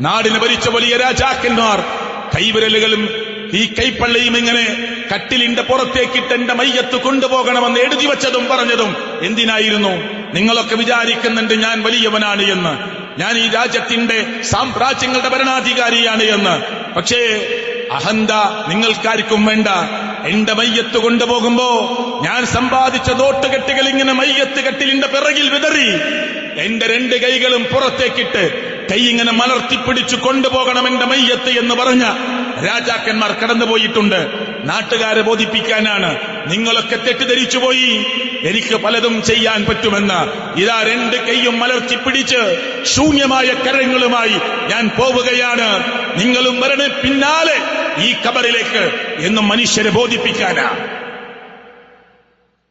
നാടിനെ ഭരിച്ച വലിയ രാജാക്കന്മാർ കൈവിരലുകളും ഈ കൈപ്പള്ളിയും ഇങ്ങനെ കട്ടിലിന്റെ പുറത്തേക്കിട്ട് എന്റെ മയ്യത്ത് കൊണ്ടുപോകണമെന്ന് എഴുതി വച്ചതും പറഞ്ഞതും എന്തിനായിരുന്നു? നിങ്ങളൊക്കെ വിചാരിക്കുന്നുണ്ട് ഞാൻ വലിയവനാണ് എന്ന്, ഞാൻ ഈ രാജ്യത്തിന്റെ സാമ്രാജ്യങ്ങളുടെ ഭരണാധികാരിയാണ് എന്ന്. പക്ഷേ അഹന്ത നിങ്ങൾക്കാർക്കും വേണ്ട. എന്റെ മയ്യത്ത് കൊണ്ടുപോകുമ്പോ ഞാൻ സമ്പാദിച്ച നോട്ടുകെട്ടുകൾ ഇങ്ങനെ മയ്യത്ത് കെട്ടിലിന്റെ പിറകിൽ വിതറി എന്റെ 2 കൈകളും പുറത്തേക്കിട്ട് കൈ ഇങ്ങനെ മലർത്തിപ്പിടിച്ചു കൊണ്ടുപോകണം എന്റെ മയ്യത്ത് എന്ന് പറഞ്ഞ രാജാക്കന്മാർ കടന്നുപോയിട്ടുണ്ട്. നാട്ടുകാരെ ബോധിപ്പിക്കാനാണ്. നിങ്ങളൊക്കെ തെറ്റിദ്ധരിച്ചുപോയി എനിക്ക് പലതും ചെയ്യാൻ പറ്റുമെന്ന്. ഇതാ 2 കൈയും മലർത്തിപ്പിടിച്ച് ശൂന്യമായ കരങ്ങളുമായി ഞാൻ പോവുകയാണ്, നിങ്ങളും വരണ പിന്നാലെ ഈ ഖബറിലേക്ക് എന്നും മനുഷ്യരെ ബോധിപ്പിക്കാനാ.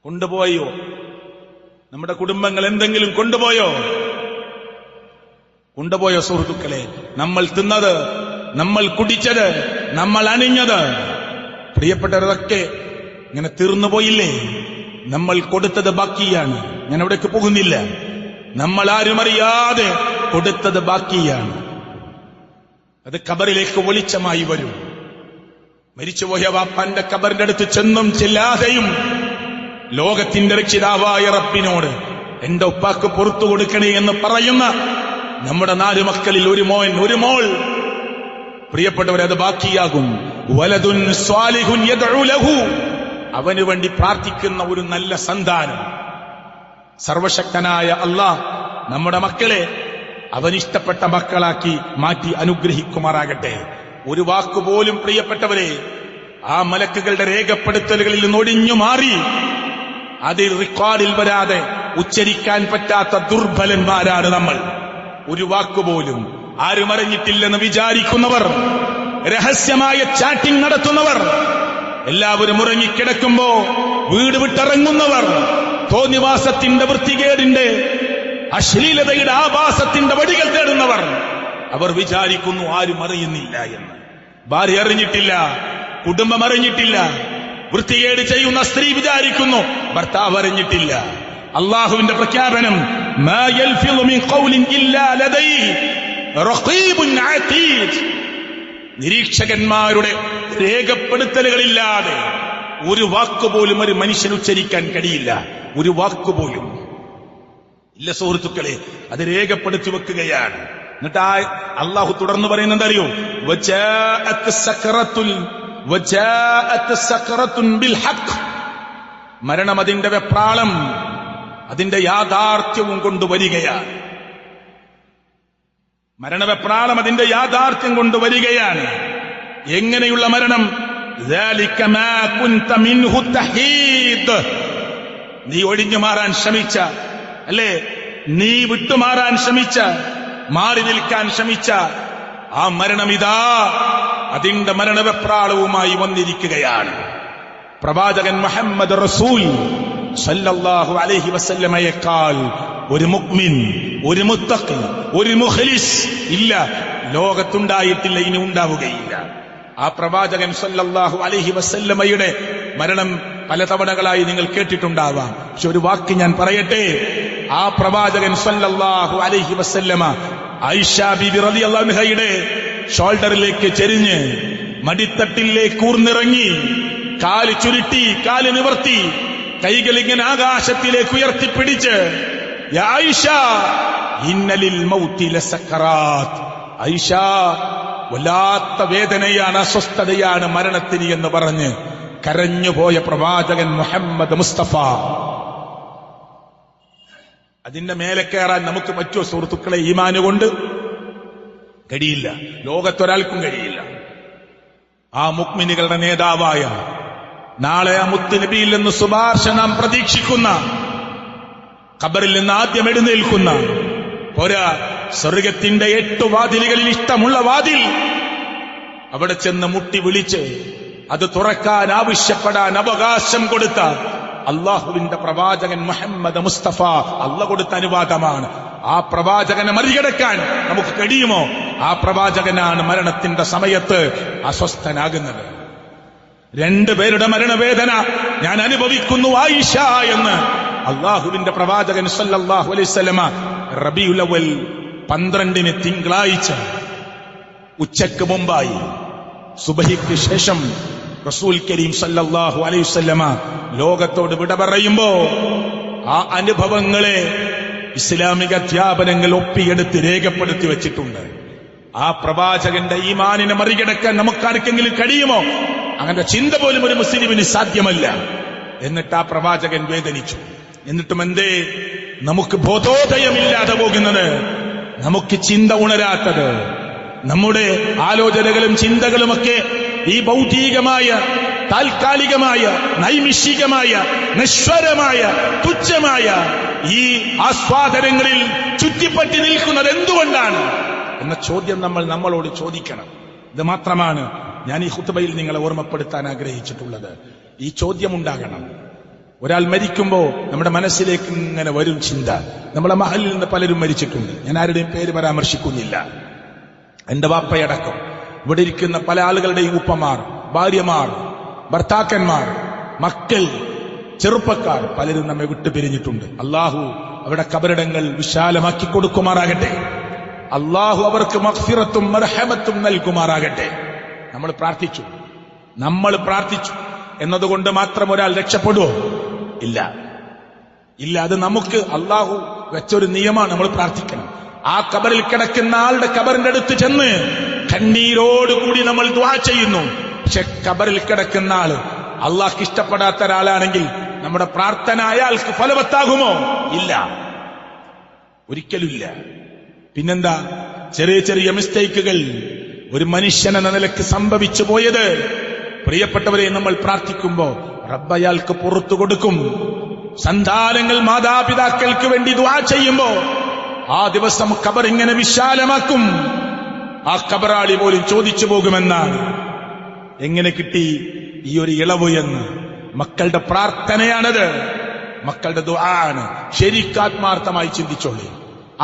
കൊണ്ടുപോയോ? നമ്മുടെ കുടുംബങ്ങൾ എന്തെങ്കിലും കൊണ്ടുപോയോ? കൊണ്ടുപോയോ സുഹൃത്തുക്കളെ? നമ്മൾ തിന്നത്, നമ്മൾ കുടിച്ചത്, നമ്മൾ അണിഞ്ഞത്, പ്രിയപ്പെട്ടവരൊക്കെ ഇങ്ങനെ തീർന്നുപോയില്ലേ? നമ്മൾ കൊടുത്തത് ബാക്കിയാണ്. ഞാൻ അവിടേക്ക് പോകുന്നില്ല. നമ്മൾ ആരും അറിയാതെ കൊടുത്തത് ബാക്കിയാണ്. അത് ഖബറിലേക്ക് വെളിച്ചമായി വരും. മരിച്ചുപോയ വാപ്പാന്റെ ഖബറിന്റെ അടുത്ത് ചെന്നും ചെല്ലാതെയും ലോകത്തിന്റെ രക്ഷിതാവായ റബ്ബിനോട് എന്റെ ഉപ്പാക്ക് പുറത്തു കൊടുക്കണേ എന്ന് പറയുന്ന നമ്മുടെ 4 മക്കളിൽ ഒരു മോൻ, ഒരു മോൾ, പ്രിയപ്പെട്ടവരത് ബാക്കിയാകും. വലദുൻ സ്വാലിഹുൻ യദ്ഉ ലഹു, അവന് വേണ്ടി പ്രാർത്ഥിക്കുന്ന ഒരു നല്ല സന്താനം. സർവശക്തനായ അല്ലാഹ് നമ്മുടെ മക്കളെ അവനിഷ്ടപ്പെട്ട മക്കളാക്കി മാറ്റി അനുഗ്രഹിക്കുമാറാകട്ടെ. ഒരു വാക്കുപോലും പ്രിയപ്പെട്ടവരെ ആ മലക്കുകളുടെ രേഖപ്പെടുത്തലുകളിൽ നിന്ന് ഒഴിഞ്ഞു മാറി അതിൽ റെക്കോർഡിൽ വരാതെ ഉച്ചരിക്കാൻ പറ്റാത്ത ദുർബലന്മാരാണ് നമ്മൾ. ഒരു വാക്കുപോലും ആരും അറിഞ്ഞിട്ടില്ലെന്ന് വിചാരിക്കുന്നവർ, രഹസ്യമായ ചാറ്റിംഗ് നടത്തുന്നവർ, എല്ലാവരും ഉറങ്ങിക്കിടക്കുമ്പോ വീട് വിട്ടിറങ്ങുന്നവർ, തോന്നിവാസത്തിന്റെ വൃത്തികേടിന്റെ അശ്ലീലതയുടെ ആഭാസത്തിന്റെ വടികൾ തേടുന്നവർ, അവർ വിചാരിക്കുന്നു ആരും അറിയുന്നില്ല എന്ന്. ഭാര്യ അറിഞ്ഞിട്ടില്ല, കുടുംബം അറിഞ്ഞിട്ടില്ല. വൃത്തികേട് ചെയ്യുന്ന സ്ത്രീ വിചാരിക്കുന്നു ഭർത്താവ് അറിഞ്ഞിട്ടില്ല. അള്ളാഹുവിന്റെ പ്രഖ്യാപനം, മാ യൽഫിളു മിൻ ഖൗലിൻ ഇല്ലാ ലദൈഹി റഖീബുൻ അതീദ്. നിരീക്ഷകന്മാരുടെ രേഖപ്പെടുത്തലുകളില്ലാതെ ഒരു വാക്കുപോലും ഒരു മനുഷ്യൻ ഉച്ചരിക്കാൻ കഴിയില്ല. ഒരു വാക്കുപോലും ഇല്ല സുഹൃത്തുക്കളെ. അത് രേഖപ്പെടുത്തി വെക്കുകയാണ്. എന്നിട്ട് അള്ളാഹു തുടർന്ന് പറയുന്നത് അറിയോ? മരണം അതിന്റെ വെപ്രാളം, അതിന്റെ യാഥാർത്ഥ്യവും കൊണ്ടുവരികയാണ്. മരണവെപ്രാളം അതിന്റെ യാഥാർത്ഥ്യം കൊണ്ടുവരികയാണ്. എങ്ങനെയുള്ള മരണം? നീ ഒഴിഞ്ഞു മാറാൻ ശ്രമിച്ച, അല്ലേ, നീ വിട്ടുമാറാൻ ശ്രമിച്ച, മാറി നിൽക്കാൻ ശ്രമിച്ച ആ മരണം ഇതാ അതിന്റെ മരണവെപ്രാളവുമായി വന്നിരിക്കുകയാണ്. പ്രവാചകൻ മുഹമ്മദ് റസൂൽ സല്ലല്ലാഹു അലൈഹി വസല്ലമയേക്കാൾ ഒരു മുഅ്മിൻ, ഒരു മുത്തഖി, ഒരു മുഖ്ലിസ് ഇല്ല, ലോകത്തുണ്ടായിട്ടില്ല, ഇനി ഉണ്ടാവുകയില്ല. ആ പ്രവാചകൻ സല്ലല്ലാഹു അലൈഹി വസല്ലമയുടെ മരണം പല തവണകളായി നിങ്ങൾ കേട്ടിട്ടുണ്ടാവാം. പക്ഷെ ഒരു വാക്ക് ഞാൻ പറയട്ടെ. ആ പ്രവാചകൻ സല്ലല്ലാഹു അലൈഹി വസല്ലമ ആയിഷ ബീബി റളിയല്ലാഹു അൻഹയുടെ ഷോൾഡറിലേക്ക് ചെരിഞ്ഞ് മടിത്തട്ടിലേക്ക് ഊർന്നിറങ്ങി, കാല് ചുരുട്ടി, കാല് നിവർത്തി, കൈകൾ ഇങ്ങനെ ആകാശത്തിലേക്ക് ഉയർത്തിപ്പിടിച്ച്, യാ ആയിഷ ഇന്നലിൽ മൗതി ലസക്കറാത്ത്, ആയിഷ വല്ലാത്ത വേദനയാണ്, അസ്വസ്ഥതയാണ് മരണത്തിന് എന്ന് പറഞ്ഞ് കരഞ്ഞുപോയ പ്രവാചകൻ മുഹമ്മദ് മുസ്തഫ. അതിന്റെ മേലെ കയറാൻ നമുക്ക് പറ്റുമോ സുഹൃത്തുക്കളെ? ഈമാന് കൊണ്ട് കഴിയില്ല, ലോകത്തൊരാൾക്കും കഴിയില്ല. ആ മുഅ്മിനുകളുടെ നേതാവായ, നാളെ ആ മുത്തുനബിയിൽ നിന്ന് ശുപാർശ നാം പ്രതീക്ഷിക്കുന്ന, ഖബറിൽ നിന്ന് ആദ്യം എഴുന്നേൽക്കുന്ന, പോരാ, സ്വർഗത്തിന്റെ 8 വാതിലുകളിൽ ഇഷ്ടമുള്ള വാതിൽ, അവിടെ ചെന്ന് മുട്ടി വിളിച്ച് അത് തുറക്കാൻ ആവശ്യപ്പെടാൻ അവകാശം കൊടുത്ത അള്ളാഹുവിന്റെ പ്രവാചകൻ മുഹമ്മദ് മുസ്തഫ, അള്ളാഹു കൊടുത്ത അനുവാദമാണ്. ആ പ്രവാചകനെ മറികടക്കാൻ നമുക്ക് കഴിയുമോ? ആ പ്രവാചകനാണ് മരണത്തിന്റെ സമയത്ത് അസ്വസ്ഥനാകുന്നത്. 2 പേരുടെ മരണവേദന ഞാൻ അനുഭവിക്കുന്നു ആയിഷ എന്ന് അള്ളാഹുവിന്റെ പ്രവാചകൻ സല്ലല്ലാഹു അലൈഹി വസല്ലമ റബീഉൽ അവ്വൽ 12 തിങ്കളാഴ്ച ഉച്ചക്ക് മുമ്പായി സുബഹിക്ക് ശേഷം റസൂൽ കരീം സല്ലല്ലാഹു അലൈഹി വസല്ലമ ലോകത്തോട് വിട പറയുമ്പോ ആ അനുഭവങ്ങളെ ഇസ്ലാമിക അധ്യാപനങ്ങൾ ഒപ്പിയെടുത്ത് രേഖപ്പെടുത്തി വെച്ചിട്ടുണ്ട്. ആ പ്രവാചകന്റെ ഈമാനിനെ മറികടക്കാൻ നമുക്കാർക്കെങ്കിലും കഴിയുമോ? അങ്ങനെ ചിന്ത പോലും ഒരു മുസ്ലിമിന് സാധ്യമല്ല. എന്നിട്ട് ആ പ്രവാചകൻ വേദനിച്ചു. എന്നിട്ടും എന്തേ നമുക്ക് ബോധോദയമില്ലാതെ പോകുന്നത്? നമുക്ക് ചിന്ത ഉണരാത്തത്? നമ്മുടെ ആലോചനകളും ചിന്തകളുമൊക്കെ ഈ ഭൗതികമായ, താൽക്കാലികമായ, നൈമിഷികമായ, നശ്വരമായ, തുച്ഛമായ ഈ ആസ്വാദനങ്ങളിൽ ചുറ്റിപ്പറ്റി നിൽക്കുന്നത് എന്തുകൊണ്ടാണ് എന്ന ചോദ്യം നമ്മൾ നമ്മളോട് ചോദിക്കണം. ഇത് മാത്രമാണ് ഞാൻ ഈ ഖുത്ബയിൽ നിങ്ങളെ ഓർമ്മപ്പെടുത്താൻ ആഗ്രഹിച്ചിട്ടുള്ളത്. ഈ ചോദ്യം ഉണ്ടാകണം. ഒരാൾ മരിക്കുമ്പോ നമ്മുടെ മനസ്സിലേക്ക് ഇങ്ങനെ വരും ചിന്ത. നമ്മളെ മഹലിൽ നിന്ന് പലരും മരിച്ചിട്ടുണ്ട്. ഞാൻ ആരുടെയും പേര് പരാമർശിക്കുന്നില്ല. എന്റെ വാപ്പയടക്കം ഇവിടെ ഇരിക്കുന്ന പല ആളുകളുടെയും ഉപ്പമാർ, ഭാര്യമാർ, ഭർത്താക്കന്മാർ, മക്കൾ, ചെറുപ്പക്കാർ പലരും നമ്മെ വിട്ടുപിരിഞ്ഞിട്ടുണ്ട്. അള്ളാഹു അവരുടെ കബറിടങ്ങൾ വിശാലമാക്കി കൊടുക്കുമാറാകട്ടെ. അള്ളാഹു അവർക്ക് മഗ്ഫിറത്തും മർഹമത്തും നൽകുമാറാകട്ടെ. നമ്മൾ പ്രാർത്ഥിച്ചു എന്നതുകൊണ്ട് മാത്രം ഒരാൾ രക്ഷപ്പെടുവോ? ഇല്ല. അത് നമുക്ക് അള്ളാഹു വെച്ചൊരു നിയമമാണ്. നമ്മൾ പ്രാർത്ഥിക്കണം. ആ കബറിൽ കിടക്കുന്ന ആളുടെ കബറിന്റെ അടുത്ത് ചെന്ന് കണ്ണീരോടുകൂടി നമ്മൾ ദുആ ചെയ്യുന്നു. പക്ഷെ കബറിൽ കിടക്കുന്ന ആള് അള്ളാഹ്ക്ക് ഇഷ്ടപ്പെടാത്ത ഒരാളാണെങ്കിൽ നമ്മുടെ പ്രാർത്ഥന അയാൾക്ക് ഫലവത്താകുമോ? ഇല്ല, ഒരിക്കലും ഇല്ല. പിന്നെന്താ? ചെറിയ ചെറിയ മിസ്റ്റേക്കുകൾ ഒരു മനുഷ്യൻ എന്ന നിലയ്ക്ക് സംഭവിച്ചു പോയത്, പ്രിയപ്പെട്ടവരെ, നമ്മൾ പ്രാർത്ഥിക്കുമ്പോ റബ്ബ് അയാൾക്ക് പുറത്തു കൊടുക്കും. സന്താനങ്ങൾ മാതാപിതാക്കൾക്ക് വേണ്ടി ദുആ ചെയ്യുമ്പോ ആ ദിവസം ഖബർ ഇങ്ങനെ വിശാലമാക്കും. ആ ഖബറാളി പോലും ചോദിച്ചു പോകുമെന്നാണ്, എങ്ങനെ കിട്ടി ഈ ഒരു ഇളവ് എന്ന്. മക്കളുടെ പ്രാർത്ഥനയാണത്, മക്കളുടെ ദുആ ആണ്. ശരിക്കാത്മാർത്ഥമായി ചിന്തിച്ചോളൂ,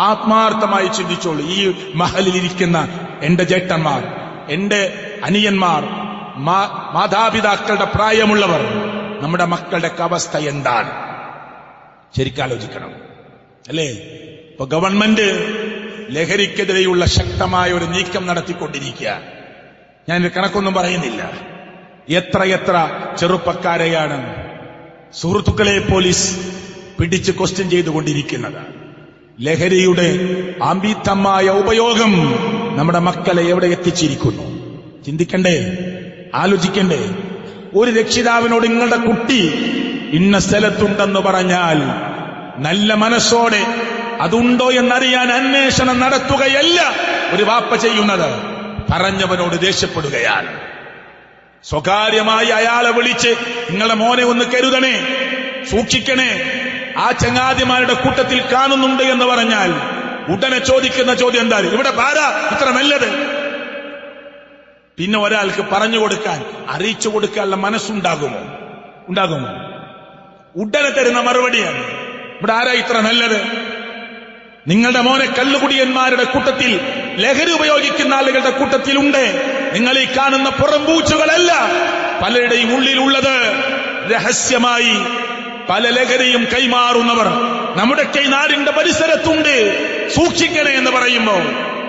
ആത്മാർത്ഥമായി ചിന്തിച്ചോളൂ. ഈ മഹലിലിരിക്കുന്ന എന്റെ ജേട്ടന്മാർ, എന്റെ അനിയന്മാർ, മാതാപിതാക്കളുടെ പ്രായമുള്ളവർ, നമ്മുടെ മക്കളുടെ അവസ്ഥ എന്താണ്? ശരിക്കാലോചിക്കണം, അല്ലേ? ഇപ്പൊ ഗവൺമെന്റ് ലഹരിക്കെതിരെയുള്ള ശക്തമായ ഒരു നീക്കം നടത്തിക്കൊണ്ടിരിക്കുക. ഞാൻ കണക്കൊന്നും പറയുന്നില്ല. എത്ര ചെറുപ്പക്കാരെയാണ് സുഹൃത്തുക്കളെ പോലീസ് പിടിച്ച് ക്വസ്റ്റ്യൻ ചെയ്തുകൊണ്ടിരിക്കുന്നത്. ലഹരിയുടെ അമിതമായ ഉപയോഗം നമ്മുടെ മക്കളെ എവിടെ എത്തിച്ചിരിക്കുന്നു? ചിന്തിക്കണ്ടേ? ആലോചിക്കണ്ടേ? ഒരു രക്ഷിതാവിനോട് നിങ്ങളുടെ കുട്ടി ഇന്ന സ്ഥലത്തുണ്ടെന്ന് പറഞ്ഞാൽ നല്ല മനസ്സോടെ അതുണ്ടോ എന്നറിയാൻ അന്വേഷണം നടത്തുകയല്ല ഒരു വാപ്പ ചെയ്യുന്നത്. പറഞ്ഞവനോട് ദേഷ്യപ്പെടുകയാണ്. സ്വകാര്യമായി അയാളെ വിളിച്ച് നിങ്ങളുടെ മോനെ ഒന്ന് കരുതണേ, സൂക്ഷിക്കണേ, ആ ചങ്ങാതിമാരുടെ കൂട്ടത്തിൽ കാണുന്നുണ്ട് എന്ന് പറഞ്ഞാൽ ഉടനെ ചോദിക്കുന്ന ചോദ്യം എന്താ? ഇവിടെ പാരാ ഇത്ര നല്ലത്? പിന്നെ ഒരാൾക്ക് പറഞ്ഞു കൊടുക്കാൻ, അറിയിച്ചു കൊടുക്കാനുള്ള മനസ്സുണ്ടാകുമോ? ഉടനെ തരുന്ന മറുപടിയാണ്, ഇവിടെ ആരാ ഇത്ര നല്ലത്? നിങ്ങളുടെ മോനെ കള്ളുകുടിയന്മാരുടെ കൂട്ടത്തിൽ, ലഹരി ഉപയോഗിക്കുന്ന ആളുകളുടെ കൂട്ടത്തിലുണ്ട്. നിങ്ങൾ ഈ കാണുന്ന പുറംപൂച്ചുകളല്ല, പലരുടെയും ഉള്ളിലുള്ളത്. രഹസ്യമായി പല ലഹരിയും കൈമാറുന്നവർ നമ്മുടെയൊക്കെ ഈ നാടിന്റെ പരിസരത്തുണ്ട്. സൂക്ഷിക്കണേ എന്ന് പറയുമ്പോ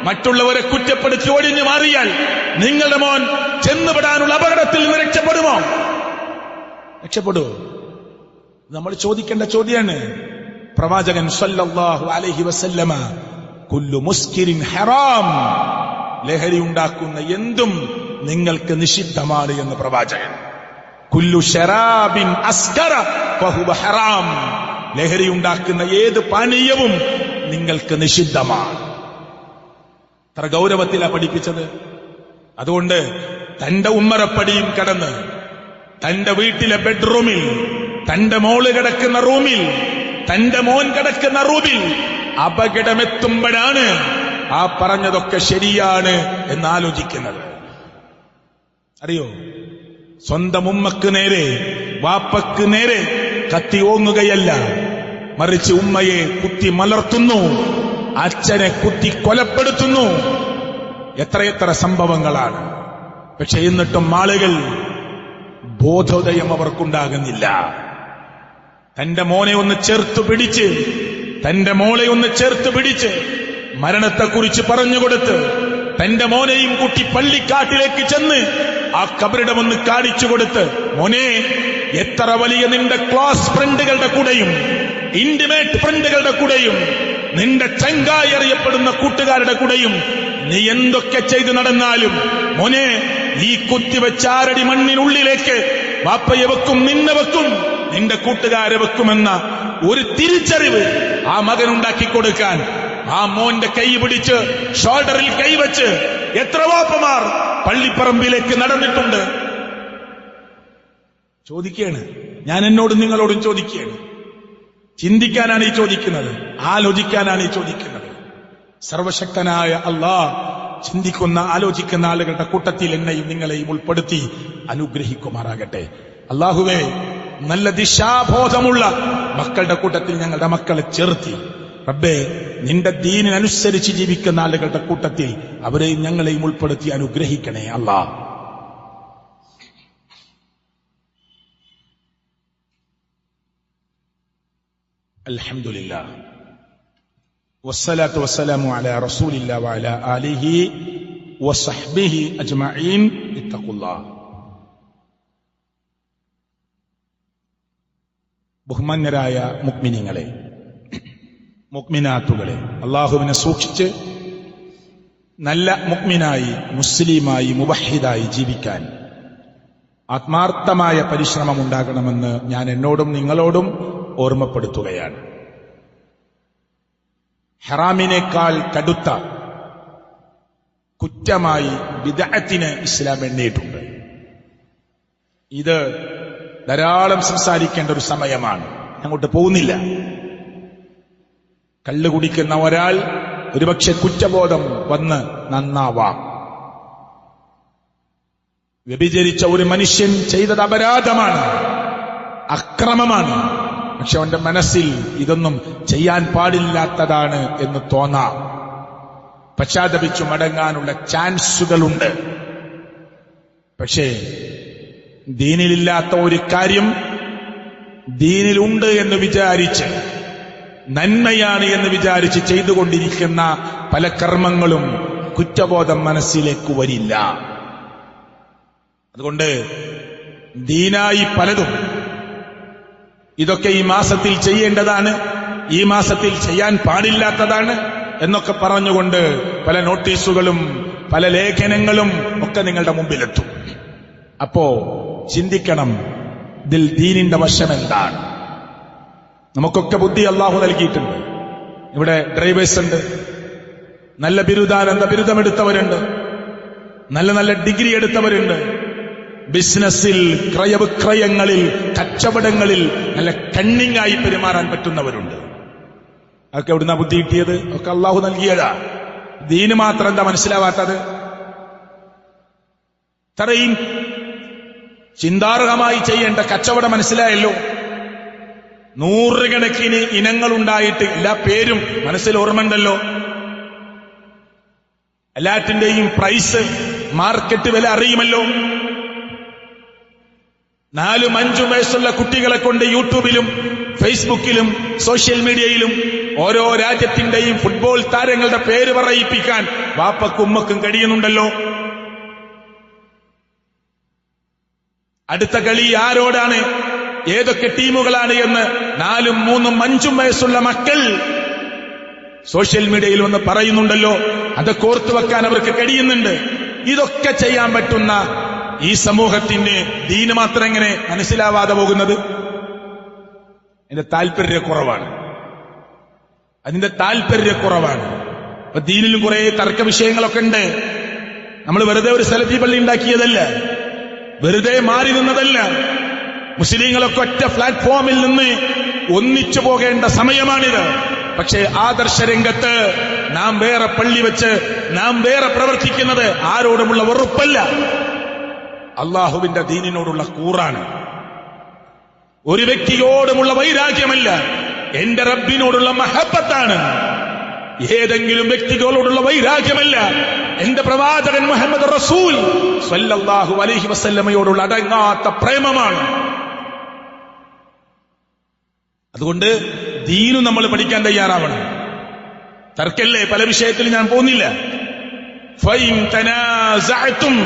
മറ്റുള്ളവരെ കുറ്റപ്പെടുത്തി ഒഴിഞ്ഞു മാറിയാൽ നിങ്ങളുടെ മോൻ ചെന്നുപെടാനുള്ള അപകടത്തിൽ നിന്ന് രക്ഷപ്പെടുമോ? നമ്മൾ ചോദിക്കേണ്ട ചോദ്യമാണ്. പ്രവാചകൻ സല്ലല്ലാഹു അലൈഹി വസല്ലമ കുല്ലു മുസ്കിരിൻ ഹറാം, ലഹരി ഉണ്ടാക്കുന്ന എന്തും നിങ്ങൾക്ക് നിഷിദ്ധമാണ് എന്ന് പ്രവാചകൻ. കുല്ലു ശറാബിൻ അസ്കറ ഫഹുവ ഹറാം, ലഹരി ഉണ്ടാക്കുന്ന ഏത് പാനീയവും നിങ്ങൾക്ക് നിഷിദ്ധമാണ്. അത്ര ഗൗരവത്തിലാ പഠിപ്പിച്ചത്. അതുകൊണ്ട് തന്റെ ഉമ്മറപ്പടിയും കടന്ന് തന്റെ വീട്ടിലെ ബെഡ്റൂമിൽ, തന്റെ മോള് കിടക്കുന്ന റൂമിൽ, തന്റെ മോൻ കിടക്കുന്ന റൂമിൽ അപകടമെത്തുമ്പോഴാണ് ആ പറഞ്ഞതൊക്കെ ശരിയാണ് എന്നാലോചിക്കുന്നത്. അറിയോ, സ്വന്തം ഉമ്മക്ക് നേരെ, വാപ്പക്ക് നേരെ കത്തി ഓങ്ങുകയല്ല, മറിച്ച് ഉമ്മയെ കുത്തി മലർത്തുന്നു, അച്ഛനെ കുത്തി കൊലപ്പെടുത്തുന്നു. എത്രയെത്ര സംഭവങ്ങളാണ്. പക്ഷെ എന്നിട്ടും ആളുകൾ ബോധോദയം അവർക്കുണ്ടാകുന്നില്ല. തന്റെ മോനെ ഒന്ന് ചേർത്ത് പിടിച്ച്, തന്റെ മോളെ ഒന്ന് ചേർത്ത് പിടിച്ച് മരണത്തെക്കുറിച്ച് പറഞ്ഞുകൊടുത്ത് തന്റെ മോനെയും കൂട്ടി പള്ളിക്കാട്ടിലേക്ക് ചെന്ന് ആ കബറിടം ഒന്ന് കാണിച്ചു കൊടുത്ത്, മോനെ, എത്ര വലിയ നിന്റെ ക്ലാസ് ഫ്രണ്ടുകളുടെ കൂടെയും ഇന്റിമേറ്റ് ഫ്രണ്ടുകളുടെ കൂടെയും നിന്റെ ചങ്കായി അറിയപ്പെടുന്ന കൂട്ടുകാരുടെ കൂടെയും നീ എന്തൊക്കെ ചെയ്തു നടന്നാലും മോനെ, ഈ കുത്തിവെച്ച 6 അടി മണ്ണിനുള്ളിലേക്ക് വാപ്പയെ വെക്കും, നിന്നെ വെക്കും, നിന്റെ കൂട്ടുകാരെ വെക്കുമെന്ന ഒരു തിരിച്ചറിവ് ആ മകനുണ്ടാക്കി കൊടുക്കാൻ ആ മോന്റെ കൈ പിടിച്ച് ഷോൾഡറിൽ കൈവച്ച് എത്ര വാപ്പമാർ പള്ളിപ്പറമ്പിലേക്ക് നടന്നിട്ടുണ്ട്. ചോദിക്കുകയാണ് ഞാൻ, എന്നോടും നിങ്ങളോടും ചോദിക്കുകയാണ്. ചിന്തിക്കാനാണ് ഈ ചോദിക്കുന്നത്, ആലോചിക്കാനാണ് ഈ ചോദിക്കുന്നത്. സർവശക്തനായ അല്ലാഹ് ചിന്തിക്കുന്ന ആലോചിക്കുന്ന ആളുകളുടെ കൂട്ടത്തിൽ എന്നെയും നിങ്ങളെയും ഉൾപ്പെടുത്തി അനുഗ്രഹിക്കുമാറാകട്ടെ. അല്ലാഹുവേ, നല്ല ദിശാബോധമുള്ള മക്കളുടെ കൂട്ടത്തിൽ ഞങ്ങളുടെ മക്കളെ ചേർത്തി റബ്ബേ, നിന്റെ ദീനിനനുസരിച്ച് ജീവിക്കുന്ന ആളുകളുടെ കൂട്ടത്തിൽ അവരെയും ഞങ്ങളെയും ഉൾപ്പെടുത്തി അനുഗ്രഹിക്കണേ അല്ലാഹ്. അൽഹംദുലില്ലാഹ് വസ്സലാത്തു വസ്സലാമു അലാ റസൂലില്ലാഹി വഅലാ ആലിഹി വസഹ്ബിഹി അജ്മഈൻ. ഇത്തഖുല്ലാഹ്. ബഹുമാന്യരായ മുഅ്മിനീങ്ങളെ, മുഅ്മിനാത്തുകളെ, അല്ലാഹുവിനെ സൂക്ഷിച്ച് നല്ല മുഅ്മിനായി, മുസ്ലിമായി, മുവഹ്ഹിദായി ജീവിക്കാൻ ആത്മാർത്ഥമായ പരിശ്രമം ഉണ്ടാകണമെന്ന് ഞാൻ എന്നോടും നിങ്ങളോടും ഓർമ്മപ്പെടുത്തുകയാണ്. ഹറാമിനേക്കാൾ കടുത്ത കുറ്റമായി ബിദ്അത്തിനെ ഇസ്ലാം എണ്ണിയിട്ടുണ്ട്. ഇത് ധാരാളം സംസാരിക്കേണ്ട ഒരു സമയമാണ്. അങ്ങോട്ട് പോകുന്നില്ല. കള്ളു കുടിക്കുന്ന ഒരാൾ ഒരുപക്ഷെ കുറ്റബോധം വന്ന് നന്നാവാം. വ്യഭിചരിച്ച ഒരു മനുഷ്യൻ ചെയ്തത് അപരാധമാണ്, അക്രമമാണ്. പക്ഷെ അവന്റെ മനസ്സിൽ ഇതൊന്നും ചെയ്യാൻ പാടില്ലാത്തതാണ് എന്ന് തോന്നാം. പശ്ചാത്തപിച്ചു മടങ്ങാനുള്ള ചാൻസുകളുണ്ട്. പക്ഷേ ദീനിലില്ലാത്ത ഒരു കാര്യം ദീനിലുണ്ട് എന്ന് വിചാരിച്ച്, നന്മയാണ് എന്ന് വിചാരിച്ച് ചെയ്തുകൊണ്ടിരിക്കുന്ന പല കർമ്മങ്ങളും കുറ്റബോധം മനസ്സിലേക്ക് വരില്ല. അതുകൊണ്ട് ദീനായി പലതും ഇതൊക്കെ ഈ മാസത്തിൽ ചെയ്യേണ്ടതാണ്, ഈ മാസത്തിൽ ചെയ്യാൻ പാടില്ലാത്തതാണ് എന്നൊക്കെ പറഞ്ഞുകൊണ്ട് പല നോട്ടീസുകളും പല ലേഖനങ്ങളും ഒക്കെ നിങ്ങളുടെ മുമ്പിലെത്തും. അപ്പോ ചിന്തിക്കണം, ഇതിൽ ദീനിന്റെ വശം എന്താണ്? നമുക്കൊക്കെ ബുദ്ധി അല്ലാഹു നൽകിയിട്ടുണ്ട്. ഇവിടെ ഡ്രൈവേഴ്സ് ഉണ്ട്, നല്ല ബിരുദാനന്ദ ബിരുദമെടുത്തവരുണ്ട്, നല്ല നല്ല ഡിഗ്രി എടുത്തവരുണ്ട്, ബിസിനസ്സിൽ, ക്രയവിക്രയങ്ങളിൽ, കച്ചവടങ്ങളിൽ നല്ല കണ്ണിങ്ങായി പെരുമാറാൻ പറ്റുന്നവരുണ്ട്. അതൊക്കെ എവിടുന്നാ ബുദ്ധി കിട്ടിയത്? ഒക്കെ അല്ലാഹു നൽകിയതാ. ദീന് മാത്രം എന്താ മനസ്സിലാവാത്തത്? ഇത്രയും ചിന്താർഹമായി ചെയ്യേണ്ട കച്ചവടം മനസ്സിലായല്ലോ. 100 കണക്കിന് ഇനങ്ങളുണ്ടായിട്ട് എല്ലാ പേരും മനസ്സിൽ ഓർമ്മയുണ്ടല്ലോ. എല്ലാറ്റിന്റെയും പ്രൈസ്, മാർക്കറ്റ് വില അറിയുമല്ലോ. 4-5 വയസ്സുള്ള കുട്ടികളെ കൊണ്ട് യൂട്യൂബിലും ഫേസ്ബുക്കിലും സോഷ്യൽ മീഡിയയിലും ഓരോ രാജ്യത്തിന്റെയും ഫുട്ബോൾ താരങ്ങളുടെ പേര് പറയിപ്പിക്കാൻ വാപ്പക്കും ഉമ്മക്കും കഴിയുന്നുണ്ടല്ലോ. അടുത്ത കളി ആരോടാണ്, ഏതൊക്കെ ടീമുകളാണ് എന്ന് 4, 3, 5 വയസ്സുള്ള മക്കൾ സോഷ്യൽ മീഡിയയിൽ വന്ന് പറയുന്നുണ്ടല്ലോ. അതൊക്കെ ഓർത്തു വെക്കാൻ അവർക്ക് കഴിയുന്നുണ്ട്. ഇതൊക്കെ ചെയ്യാൻ പറ്റുന്ന ഈ സമൂഹത്തിന് ദീന് മാത്രം എങ്ങനെ മനസ്സിലാവാതെ പോകുന്നത്? അതിന്റെ താല്പര്യക്കുറവാണ്. അപ്പൊ ദീനിലും കുറെ തർക്ക വിഷയങ്ങളൊക്കെ ഉണ്ട്. നമ്മൾ വെറുതെ ഒരു സലഫി പള്ളി ഉണ്ടാക്കിയതല്ല, വെറുതെ മാറി നിന്നതല്ല. മുസ്ലിങ്ങളൊക്കെ ഒറ്റ പ്ലാറ്റ്ഫോമിൽ നിന്ന് ഒന്നിച്ചു പോകേണ്ട സമയമാണിത്. പക്ഷേ ആദർശ രംഗത്ത് നാം വേറെ പള്ളി വെച്ച് നാം വേറെ പ്രവർത്തിക്കുന്നത് ആരോടുമുള്ള വെറുപ്പല്ല, അള്ളാഹുവിന്റെ ദീനിനോടുള്ള കൂറാണ്. ഒരു വ്യക്തിയോടുമുള്ള വൈരാഗ്യമല്ല, എന്റെ റബ്ബിനോടുള്ള മഹബത്താണ്. ഏതെങ്കിലും വ്യക്തികളോടുള്ള വൈരാഗ്യമല്ല, എന്റെ പ്രവാചകൻ മുഹമ്മദ് റസൂൽ സ്വല്ലല്ലാഹു അലൈഹി വസല്ലമയോടുള്ള അടങ്ങാത്ത പ്രേമമാണ്. അതുകൊണ്ട് ദീനു നമ്മൾ പഠിക്കാൻ തയ്യാറാവണം. തർക്കല്ലേ, പല വിഷയത്തിലും ഞാൻ പോകുന്നില്ല. ഫൈൻ തനാസഅതും,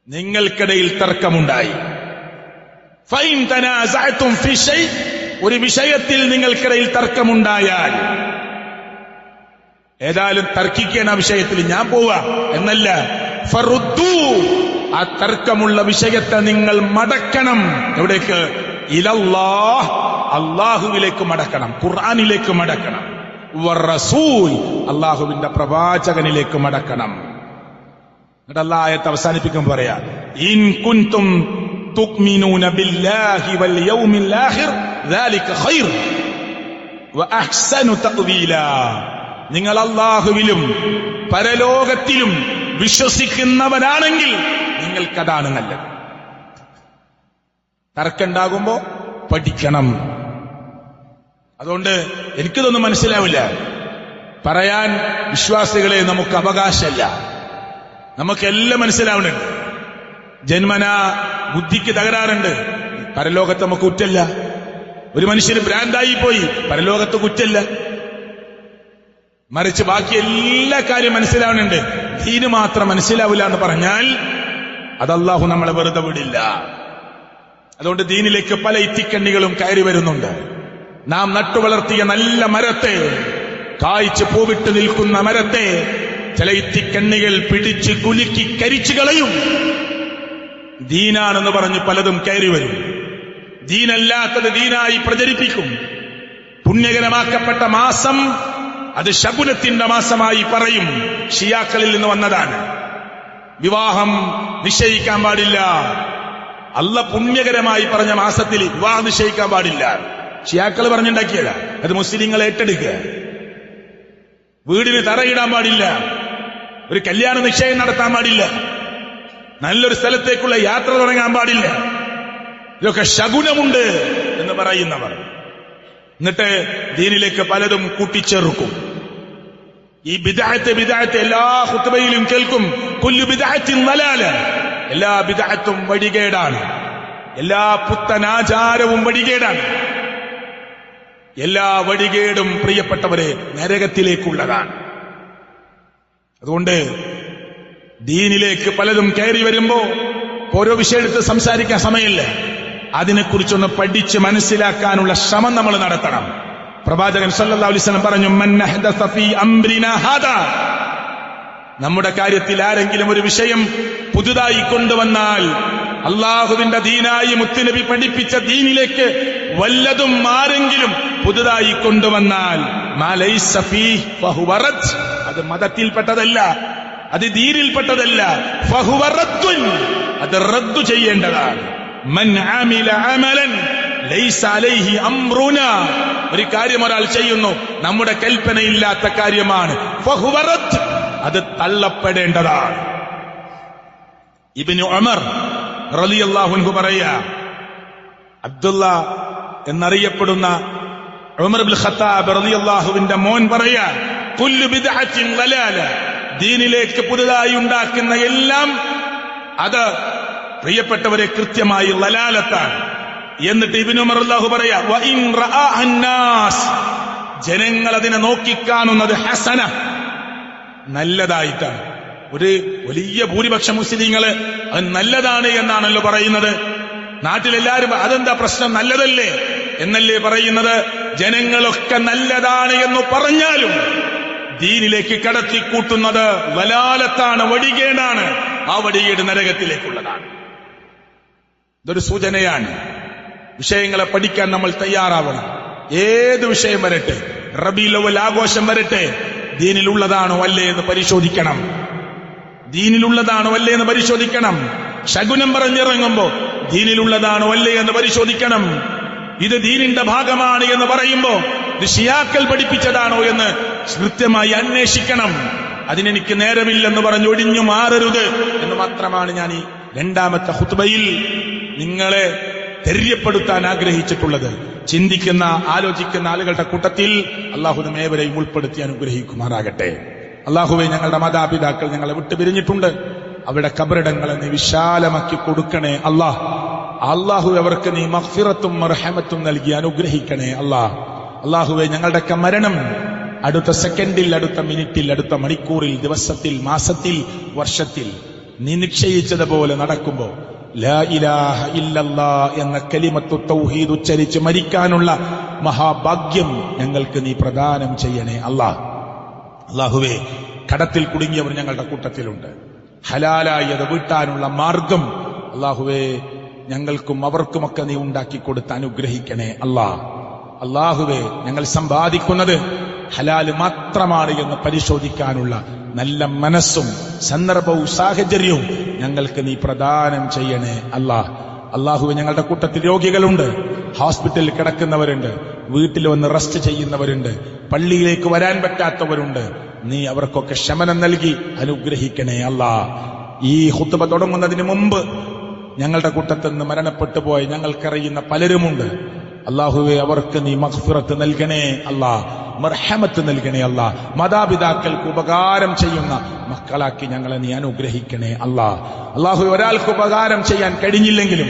നിങ്ങൾക്കിടയിൽ തർക്കമുണ്ടായി. ഫൈൻ തനാസഅതും ഫി ശൈ, ഒരു വിഷയത്തിൽ നിങ്ങൾക്കിടയിൽ തർക്കമുണ്ടായാൽ, ഏതായാലും തർക്കിക്കേണ്ട വിഷയത്തിൽ ഞാൻ പോവാ എന്നല്ല, ഫറുദ്ദൂ, ആ തർക്കമുള്ള വിഷയത്തെ നിങ്ങൾ മടക്കണം. എവിടേക്ക്? ഇലല്ലാഹ്, അള്ളാഹുവിലേക്ക് മടക്കണം, ഖുർആനിലേക്ക് മടക്കണം. വറസൂൽ, അള്ളാഹുവിന്റെ പ്രവാചകനിലേക്ക് മടക്കണം. എന്നിട്ട് അല്ലാഹ് ആയത്ത് അവസാനിപ്പിക്കുമ്പോൾ പറയാ, ഇൻ കുൻതും തുഅ്മിനൂന ബില്ലാഹി വൽ യൗമിൽ ആഖിർ ദാലിക ഖൈർ വഅഹ്സനു തഅ്വീലാ. നിങ്ങൾ അള്ളാഹുവിലും പരലോകത്തിലും വിശ്വസിക്കുന്നവരാണെങ്കിൽ നിങ്ങൾക്കതാണ് നല്ലത്. തർക്കമുണ്ടാകുമ്പോ പഠിക്കണം. അതുകൊണ്ട് എനിക്കിതൊന്നും മനസ്സിലാവില്ല പറയാൻ വിശ്വാസികളെ നമുക്ക് അവകാശമല്ല. നമുക്കെല്ലാം മനസ്സിലാവുന്നുണ്ട്. ജന്മനാ ബുദ്ധിക്ക് തകരാറുണ്ട്, പരലോകത്ത് നമുക്ക് കുറ്റല്ല. ഒരു മനുഷ്യന് ഭ്രാന്തായി പോയി, പരലോകത്ത് കുറ്റല്ല. മറിച്ച് ബാക്കി എല്ലാ കാര്യം മനസ്സിലാവുന്നുണ്ട്, ദീന് മാത്രം മനസ്സിലാവില്ല എന്ന് പറഞ്ഞാൽ അത് അല്ലാഹു നമ്മളെ വെറുതെ വിടില്ല. അതുകൊണ്ട് ദീനിലേക്ക് പല ഇത്തിക്കണ്ണികളും കയറി വരുന്നുണ്ട്. നാം നട്ടുവളർത്തിയ നല്ല മരത്തെ, കായ്ച്ച് പൂവിട്ട് നിൽക്കുന്ന മരത്തെ ചില ഇത്തിക്കണ്ണികൾ പിടിച്ച് കുലുക്കി കരിച്ചു കളയും. ദീനാണെന്ന് പറഞ്ഞ് പലതും കയറി വരും. ദീനല്ലാത്തത് ദീനായി പ്രചരിപ്പിക്കും. പുണ്യകരമാക്കപ്പെട്ട മാസം അത് ശകുനത്തിന്റെ മാസമായി പറയും. ഷിയാക്കളിൽ നിന്ന് വന്നതാണ്. വിവാഹം നിശ്ചയിക്കാൻ പാടില്ല. അല്ല പുണ്യകരമായി പറഞ്ഞ മാസത്തിൽ വിവാഹം നിശ്ചയിക്കാൻ പാടില്ല. ഷിയാക്കൾ പറഞ്ഞുണ്ടാക്കിയതാ. അത് മുസ്ലിങ്ങൾ ഏറ്റെടുക്കുക. വീടിന് തറയിടാൻ പാടില്ല. ഒരു കല്യാണ നിശ്ചയം നടത്താൻ പാടില്ല. നല്ലൊരു സ്ഥലത്തേക്കുള്ള യാത്ര തുടങ്ങാൻ പാടില്ല. ഇതൊക്കെ ശകുനമുണ്ട് എന്ന് പറയുന്നവർ. എന്നിട്ട് ദീനിലേക്ക് പലതും കൂട്ടിച്ചേർക്കും. ഈ ബിദ്അത്ത് എല്ലാ ഖുത്ബയിലും കേൾക്കും. കുല്ലു ബിദ്അത്തിൻ ദലാല, എല്ലാ ബിദ്അത്തും വഴികേടാണ്. എല്ലാ പുത്തനാചാരവും വഴികേടാണ്. എല്ലാ വഴികേടും പ്രിയപ്പെട്ടവരെ നരകത്തിലേക്കുള്ളതാണ്. അതുകൊണ്ട് ദീനിലേക്ക് പലതും കയറി വരുമ്പോ ഓരോ വിഷയം എടുത്ത് സംസാരിക്കാൻ സമയമില്ല. അതിനെക്കുറിച്ചൊന്ന് പഠിച്ച് മനസ്സിലാക്കാനുള്ള ശ്രമം നമ്മൾ നടത്തണം. പ്രവാചകൻ സല്ലല്ലാഹു അലൈഹി വസല്ലം പറഞ്ഞു, മൻ അഹ്ദസ ഫീ അംരിനാ ഹാദാ, നമ്മുടെ കാര്യത്തിൽ ആരെങ്കിലും ഒരു വിഷയം പുതുതായി കൊണ്ടുവന്നാൽ, അള്ളാഹുവിന്റെ ദീനായി മുത്തുനബി പഠിപ്പിച്ച ദീനിലേക്ക് വല്ലതും ആരെങ്കിലും പുതുതായി കൊണ്ടുവന്നാൽ, മാ ലൈസ ഫീഹി ഫഹുവ റദ്ദ്, അത് മതത്തിൽപ്പെട്ടതല്ല, അത് ദീനിൽപ്പെട്ടതല്ല. ഫഹുവ റദ്ദുൻ, അത് റദ്ദു ചെയ്യേണ്ടതാണ്. മൻ അമില അമലൻ ലൈസ അലൈഹി അംറുനാ, ഒരു കാര്യം ഒരാൾ ചെയ്യുന്നു, നമ്മുടെ കൽപ്പനയില്ലാത്ത കാര്യമാണ്, ഫഹുവ റദ്ദ്, അത് തള്ളപ്പെടേണ്ടതാണ്. ഇബ്നു ഉമർ റളിയല്ലാഹു അൻഹു പറയാ, അബ്ദുള്ള എന്നറിയപ്പെടുന്ന ഉമർ ഇബ്നുൽ ഖത്താബ് റളിയല്ലാഹുവിന്റെ മോൻ പറയാ, കുല്ലു ബിദ്അത്തിൻ ദലാല, ദീനിലേക്ക് പുതുതായി ഉണ്ടാക്കുന്ന എല്ലാം അത് പ്രിയപ്പെട്ടവരെ കൃത്യമായി ലലാലത്താണ്. എന്നിട്ട് ഇബ്നു ഉമർ റളിയല്ലാഹു പറയാ, വ ഇൻ റആ അന്നാസ്, ജനങ്ങൾ അതിനെ നോക്കിക്കാണുന്നത് ഹസന, നല്ലതായിട്ടാണ്. ഒരു വലിയ ഭൂരിപക്ഷം മുസ്ലിങ്ങള് അത് നല്ലതാണ് എന്നാണല്ലോ പറയുന്നത്. നാട്ടിലെല്ലാരും അതെന്താ പ്രശ്നം, നല്ലതല്ലേ എന്നല്ലേ പറയുന്നത്. ജനങ്ങളൊക്കെ നല്ലതാണ് എന്ന് പറഞ്ഞാലും ദീനിലേക്ക് കടത്തിക്കൂട്ടുന്നത് വലാലത്താണ്, വടികേടാണ്. ആ വടികേട് നരകത്തിലേക്കുള്ളതാണ്. ഇതൊരു സൂചനയാണ്. വിഷയങ്ങളെ പഠിക്കാൻ നമ്മൾ തയ്യാറാവണം. ഏത് വിഷയം വരട്ടെ, റബീഉൽ അവ്വൽ ആഘോഷം വരട്ടെ, ദീനിലുള്ളതാണോ അല്ലേ എന്ന് പരിശോധിക്കണം. ദീനിലുള്ളതാണോ അല്ലേ എന്ന് പരിശോധിക്കണം. ശകുനം പറഞ്ഞിറങ്ങുമ്പോ ദീനിലുള്ളതാണോ അല്ലേ എന്ന് പരിശോധിക്കണം. ഇത് ദീനിന്റെ ഭാഗമാണ് എന്ന് പറയുമ്പോ ഇത് ഷിയാക്കൾ പഠിപ്പിച്ചതാണോ എന്ന് കൃത്യമായി അന്വേഷിക്കണം. അതിനെനിക്ക് നേരമില്ലെന്ന് പറഞ്ഞ് ഒഴിഞ്ഞു മാറരുത് എന്ന് മാത്രമാണ് ഞാൻ ഈ രണ്ടാമത്തെ ഖുത്ബയിൽ നിങ്ങളെ ധൈര്യപ്പെടുത്താൻ ആഗ്രഹിച്ചിട്ടുള്ളത്. ചിന്തിക്കുന്ന ആലോചിക്കുന്ന ആളുകളുടെ കൂട്ടത്തിൽ അള്ളാഹു നമ്മേവരെയും ഉൾപ്പെടുത്തി അനുഗ്രഹിക്കുമാറാകട്ടെ. അള്ളാഹുവെ, ഞങ്ങളുടെ മാതാപിതാക്കൾ ഞങ്ങളെ വിട്ടുപിരിഞ്ഞിട്ടുണ്ട്. അവരുടെ കബറിടങ്ങളെ നീ വിശാലമാക്കി കൊടുക്കണേ അല്ലാഹ്. അള്ളാഹു അവർക്ക് നീ മഗ്ഫിറത്തും മർഹമത്തും നൽകി അനുഗ്രഹിക്കണേ അല്ലാഹ്. അള്ളാഹുവെ, ഞങ്ങളുടെയൊക്കെ മരണം അടുത്ത സെക്കൻഡിൽ, അടുത്ത മിനിറ്റിൽ, അടുത്ത മണിക്കൂറിൽ, ദിവസത്തിൽ, മാസത്തിൽ, വർഷത്തിൽ നീ നിശ്ചയിച്ചതുപോലെ നടക്കുമ്പോ ലാ ഇലാഹ ഇല്ലല്ലാ എന്ന കലിമത്തു തൗഹീദ് ഉച്ചരിച്ച് മരിക്കാനുള്ള മഹാഭാഗ്യം ഞങ്ങൾക്ക് നീ പ്രദാനം ചെയ്യണേ അല്ലാഹുവേ, കടത്തിൽ കുടുങ്ങിയവർ ഞങ്ങളുടെ കൂട്ടത്തിലുണ്ട്. ഹലാലായി അത് വീട്ടാനുള്ള മാർഗം അല്ലാഹുവേ ഞങ്ങൾക്കും അവർക്കുമൊക്കെ നീ ഉണ്ടാക്കി കൊടുത്ത് അനുഗ്രഹിക്കണേ അല്ലാഹുവേ, ഞങ്ങൾ സമ്പാദിക്കുന്നത് ഹലാല് മാത്രമാണ് എന്ന് പരിശോധിക്കാനുള്ള നല്ല മനസ്സും സന്ദർഭവും സാഹചര്യവും ഞങ്ങൾക്ക് നീ പ്രദാനം ചെയ്യണേ അല്ലാഹുവേ, ഞങ്ങളുടെ കൂട്ടത്തിൽ രോഗികളുണ്ട്, ഹോസ്പിറ്റലിൽ കിടക്കുന്നവരുണ്ട്, വീട്ടിൽ വന്ന് റെസ്റ്റ് ചെയ്യുന്നവരുണ്ട്, പള്ളിയിലേക്ക് വരാൻ പറ്റാത്തവരുണ്ട്. നീ അവർക്കൊക്കെ ശമനം നൽകി അനുഗ്രഹിക്കണേ ഈ ഖുത്ബ തുടങ്ങുന്നതിന് മുമ്പ് ഞങ്ങളുടെ കൂട്ടത്തിൽ നിന്ന് മരണപ്പെട്ടു പോയ ഞങ്ങൾക്കറിയുന്ന പലരുമുണ്ട്. അല്ലാഹുവേ, അവർക്ക് നീ മഗ്ഫിറത്ത് നൽകണേ മർഹമത്ത് നൽകണേ മാതാപിതാക്കൾക്ക് ഉപകാരം ചെയ്യുന്ന മക്കളാക്കി ഞങ്ങളെ നീ അനുഗ്രഹിക്കണേ അല്ലാഹുവേ, ഒരാൾക്ക് ഉപകാരം ചെയ്യാൻ കഴിഞ്ഞില്ലെങ്കിലും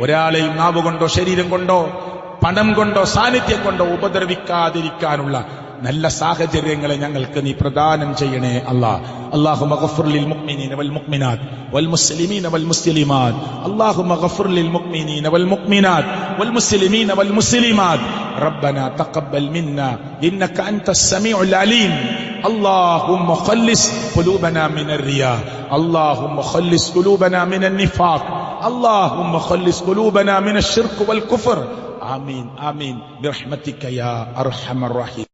ഒരാളെയും നാവുകൊണ്ടോ ശരീരം കൊണ്ടോ പണം കൊണ്ടോ സാന്നിധ്യം കൊണ്ടോ ഉപദ്രവിക്കാതിരിക്കാനുള്ള നല്ല സാഹചര്യങ്ങളെ ഞങ്ങൾക്ക് നീ പ്രദാനം ചെയ്യണേ അല്ലാഹുമ്മ ഗഫിർ ലിൽ മുഅ്മിനീന വൽ മുഅ്മിനാത്ത് വൽ മുസ്ലിമീന വൽ മുസ്ലിമാത്ത് അല്ലാഹുമ്മ ഗഫിർ ലിൽ മുഅ്മിനീന വൽ മുഅ്മിനാത്ത് വൽ മുസ്ലിമീന വൽ മുസ്ലിമാത്ത് റബ്ബനാ തഖബ്ബൽ മിന്നാ ഇന്നക അൻതസ് സമീഉൽ അലീം اللهم خلص قلوبنا من الرياء اللهم خلص قلوبنا من النفاق اللهم خلص قلوبنا من الشرك والكفر آمين آمين برحمتك يا أرحم الراحمين.